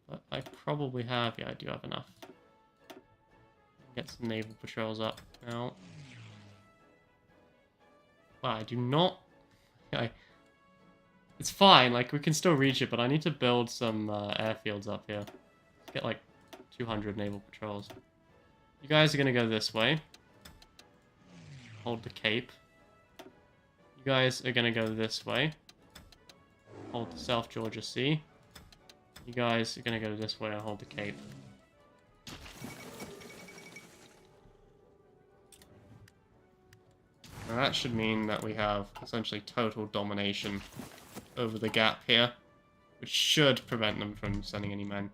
But I probably have, yeah, I do have enough. Get some naval patrols up now. Wow, I do not... It's fine, like, we can still reach it, but I need to build some airfields up here. Let's get, like, 200 naval patrols. You guys are going to go this way. Hold the Cape. You guys are going to go this way. Hold the South Georgia Sea. You guys are going to go this way and hold the Cape. Now that should mean that we have essentially total domination over the gap here, which should prevent them from sending any men.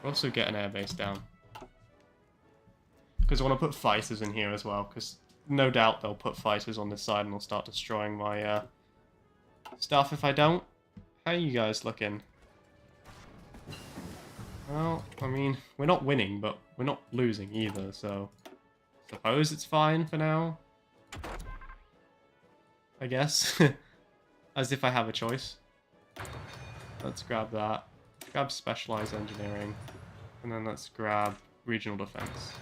We'll also get an airbase down. Because I want to put fighters in here as well, because no doubt they'll put fighters on this side and they'll start destroying my stuff if I don't. How are you guys looking? Well, I mean, we're not winning, but we're not losing either, so... suppose it's fine for now. I guess. As if I have a choice. Let's grab that. Let's grab specialized engineering. And then let's grab regional defense.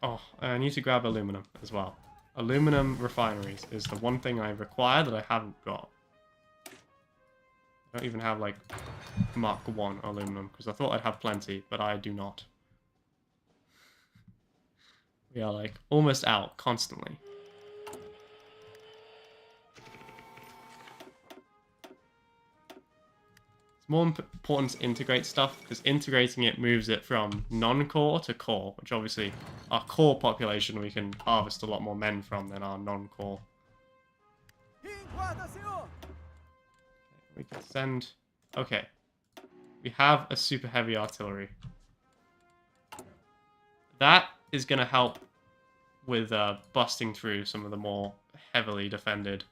Oh, I need to grab aluminum as well. Aluminum refineries is the one thing I require that I haven't got. I don't even have, like, Mark I aluminum, because I thought I'd have plenty, but I do not. We are, like, almost out, constantly. It's more important to integrate stuff, because integrating it moves it from non-core to core, which obviously, our core population we can harvest a lot more men from than our non-core. We can send... okay. We have a super heavy artillery. That is going to help with busting through some of the more heavily defended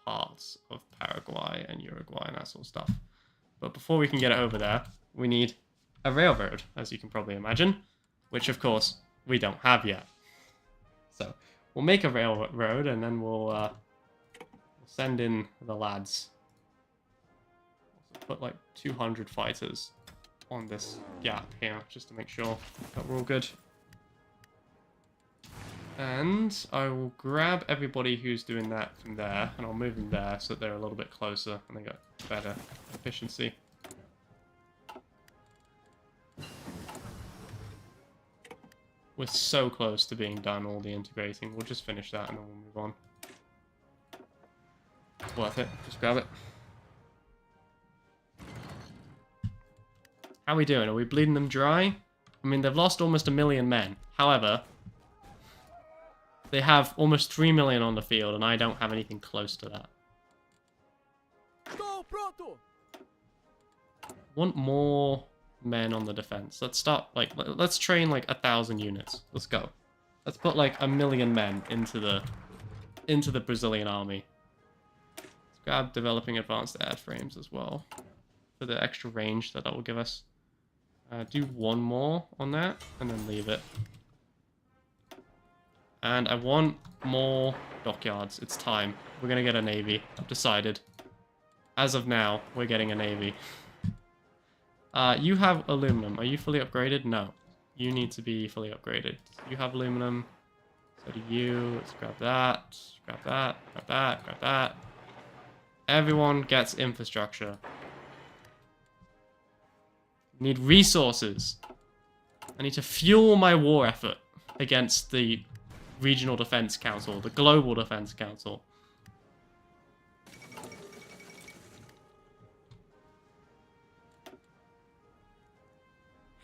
parts of Paraguay and Uruguay and that sort of stuff. But before we can get it over there, we need a railroad, as you can probably imagine, which of course we don't have yet. So we'll make a railroad and then we'll send in the lads. Put like 200 fighters on this gap here, just to make sure that we're all good. And I will grab everybody who's doing that from there, and I'll move them there so that they're a little bit closer and they got better efficiency. We're so close to being done, all the integrating. We'll just finish that and then we'll move on. It's worth it. Just grab it. How are we doing? Are we bleeding them dry? I mean, they've lost almost 1 million men. However, they have almost 3 million on the field, and I don't have anything close to that. Want more men on the defense. Let's start, like, let's train, like, 1,000 units. Let's go. Let's put, like, 1 million men into the Brazilian army. Let's grab developing advanced airframes as well, for the extra range that will give us. Do one more on that, and then leave it. And I want more dockyards. It's time. We're gonna get a navy. I've decided. As of now, we're getting a navy. You have aluminum. Are you fully upgraded? No. You need to be fully upgraded. You have aluminum. So do you. Let's grab that. Grab that. Grab that. Grab that. Everyone gets infrastructure. Need resources. I need to fuel my war effort against the Regional Defense Council, the Global Defense Council.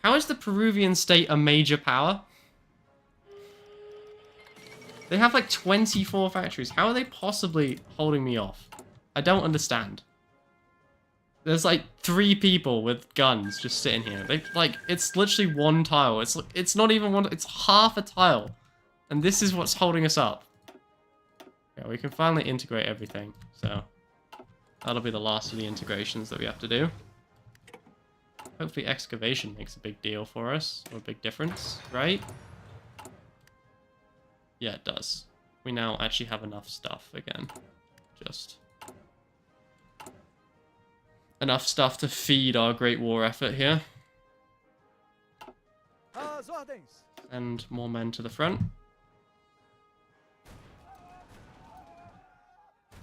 How is the Peruvian state a major power? They have like 24 factories. How are they possibly holding me off? I don't understand. There's like 3 people with guns just sitting here. They like, it's literally 1 tile. It's not even 1, it's half a tile. And this is what's holding us up. Yeah, we can finally integrate everything. So that'll be the last of the integrations that we have to do. Hopefully excavation makes a big deal for us, or a big difference, right? Yeah, it does. We now actually have enough stuff again. Just enough stuff to feed our great war effort here. Send more men to the front.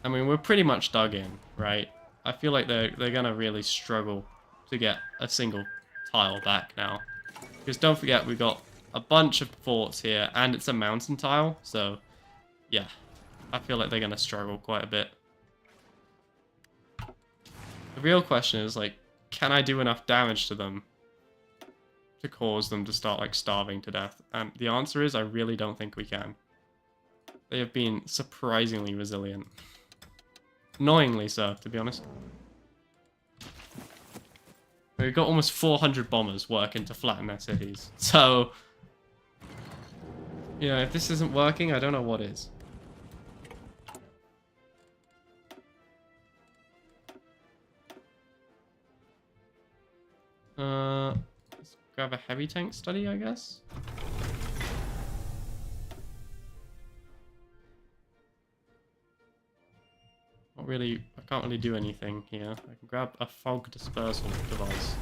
I mean, we're pretty much dug in, right? I feel like they're gonna really struggle to get a single tile back now. Because don't forget, we've got a bunch of forts here, and it's a mountain tile, so yeah. I feel like they're gonna struggle quite a bit. The real question is, like, can I do enough damage to them to cause them to start, like, starving to death? And the answer is, I really don't think we can. They have been surprisingly resilient. Annoyingly so, to be honest. We've got almost 400 bombers working to flatten their cities. So, you know, if this isn't working, I don't know what is. Let's grab a heavy tank study, I guess. Not really, I can't really do anything here. I can grab a fog dispersal device.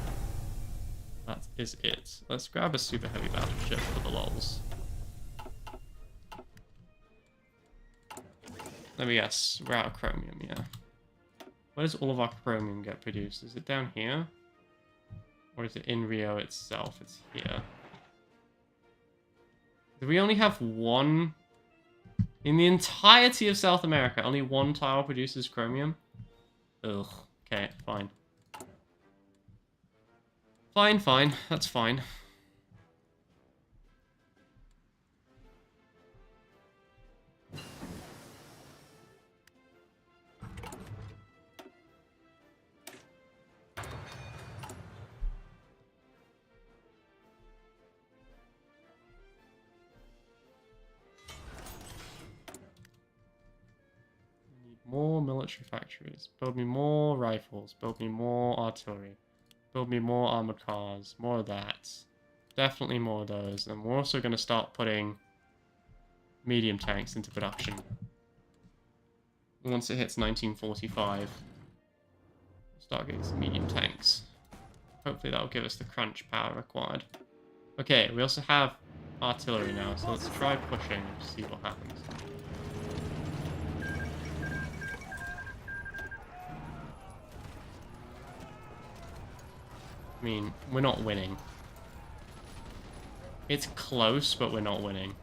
That is it. Let's grab a super heavy battleship for the lols. Let me guess, we're out of chromium, yeah. Where does all of our chromium get produced? Is it down here? Or is it in Rio itself? It's here. Do we only have 1? In the entirety of South America, only 1 tile produces chromium? Ugh. Okay, fine. Fine, fine. That's fine. More military factories. Build me more rifles. Build me more artillery. Build me more armored cars. More of that. Definitely more of those. And we're also going to start putting medium tanks into production. Once it hits 1945, we'll start getting some medium tanks. Hopefully that will give us the crunch power required. Okay, we also have artillery now, so let's try pushing and see what happens. I mean, we're not winning. It's close, but we're not winning.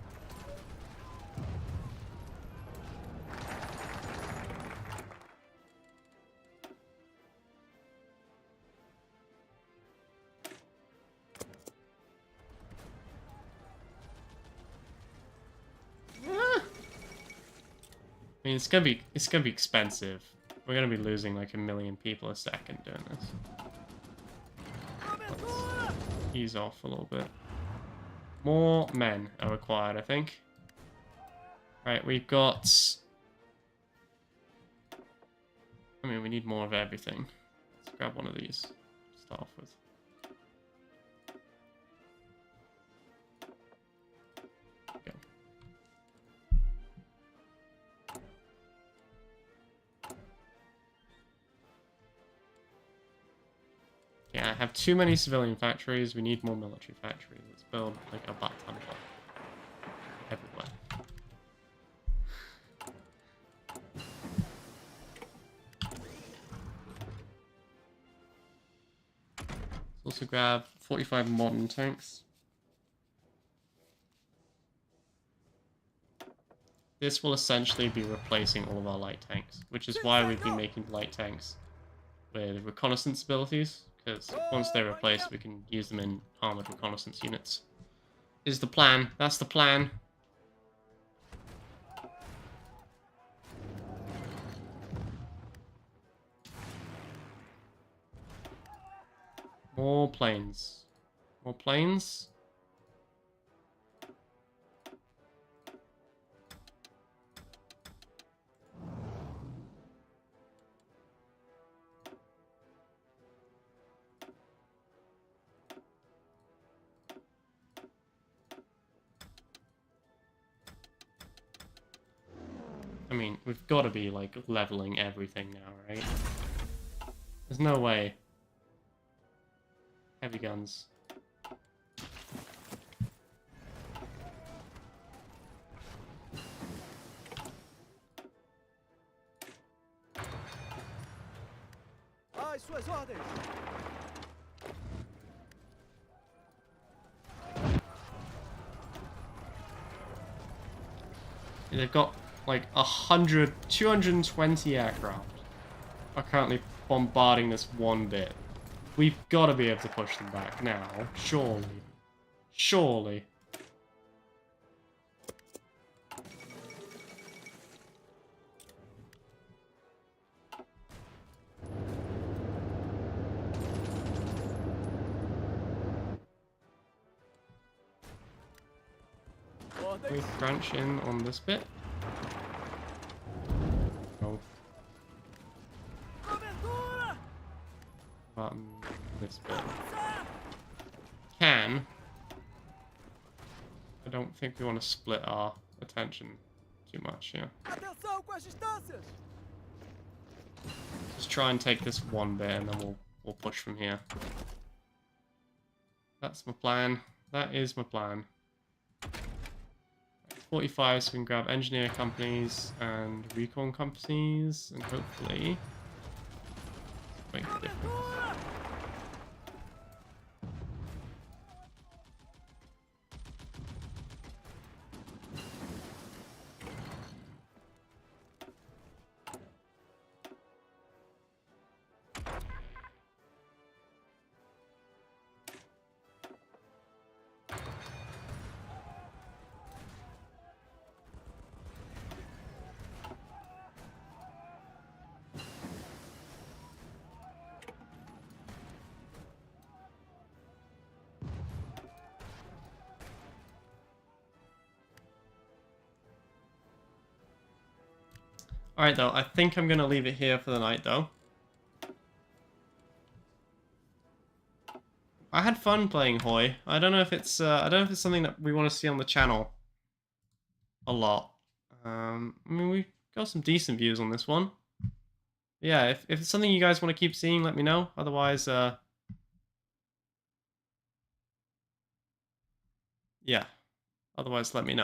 I mean, it's gonna be expensive. We're gonna be losing like 1 million people a second doing this. Let's ease off a little bit. More men are required, I think. Right, we've got... I mean, we need more of everything. Let's grab one of these to start off with. Go. Yeah, I have too many civilian factories. We need more military factories. Let's build like a butt ton of them everywhere. Let's also grab 45 modern tanks. This will essentially be replacing all of our light tanks, which is why we've been making light tanks with reconnaissance abilities, because once they're replaced, we can use them in armored reconnaissance units. Is the plan. That's the plan. More planes. More planes. I mean, we've got to be, like, leveling everything now, right? There's no way. Heavy guns. Às suas ordens. They've got like 220 aircraft are currently bombarding this one bit. We've got to be able to push them back now, surely. Surely. We crunch in on this bit. Oh. Button this bit. Can. I don't think we want to split our attention too much here. Just try and take this one bit and then we'll push from here. That's my plan. That is my plan. 45, so we can grab engineer companies and recon companies, and hopefully make a difference. Alright though, I think I'm gonna leave it here for the night though. I had fun playing HOI. I don't know if it's something that we want to see on the channel a lot. I mean, we got some decent views on this one. Yeah, if it's something you guys want to keep seeing, let me know. Otherwise, yeah. Otherwise, let me know.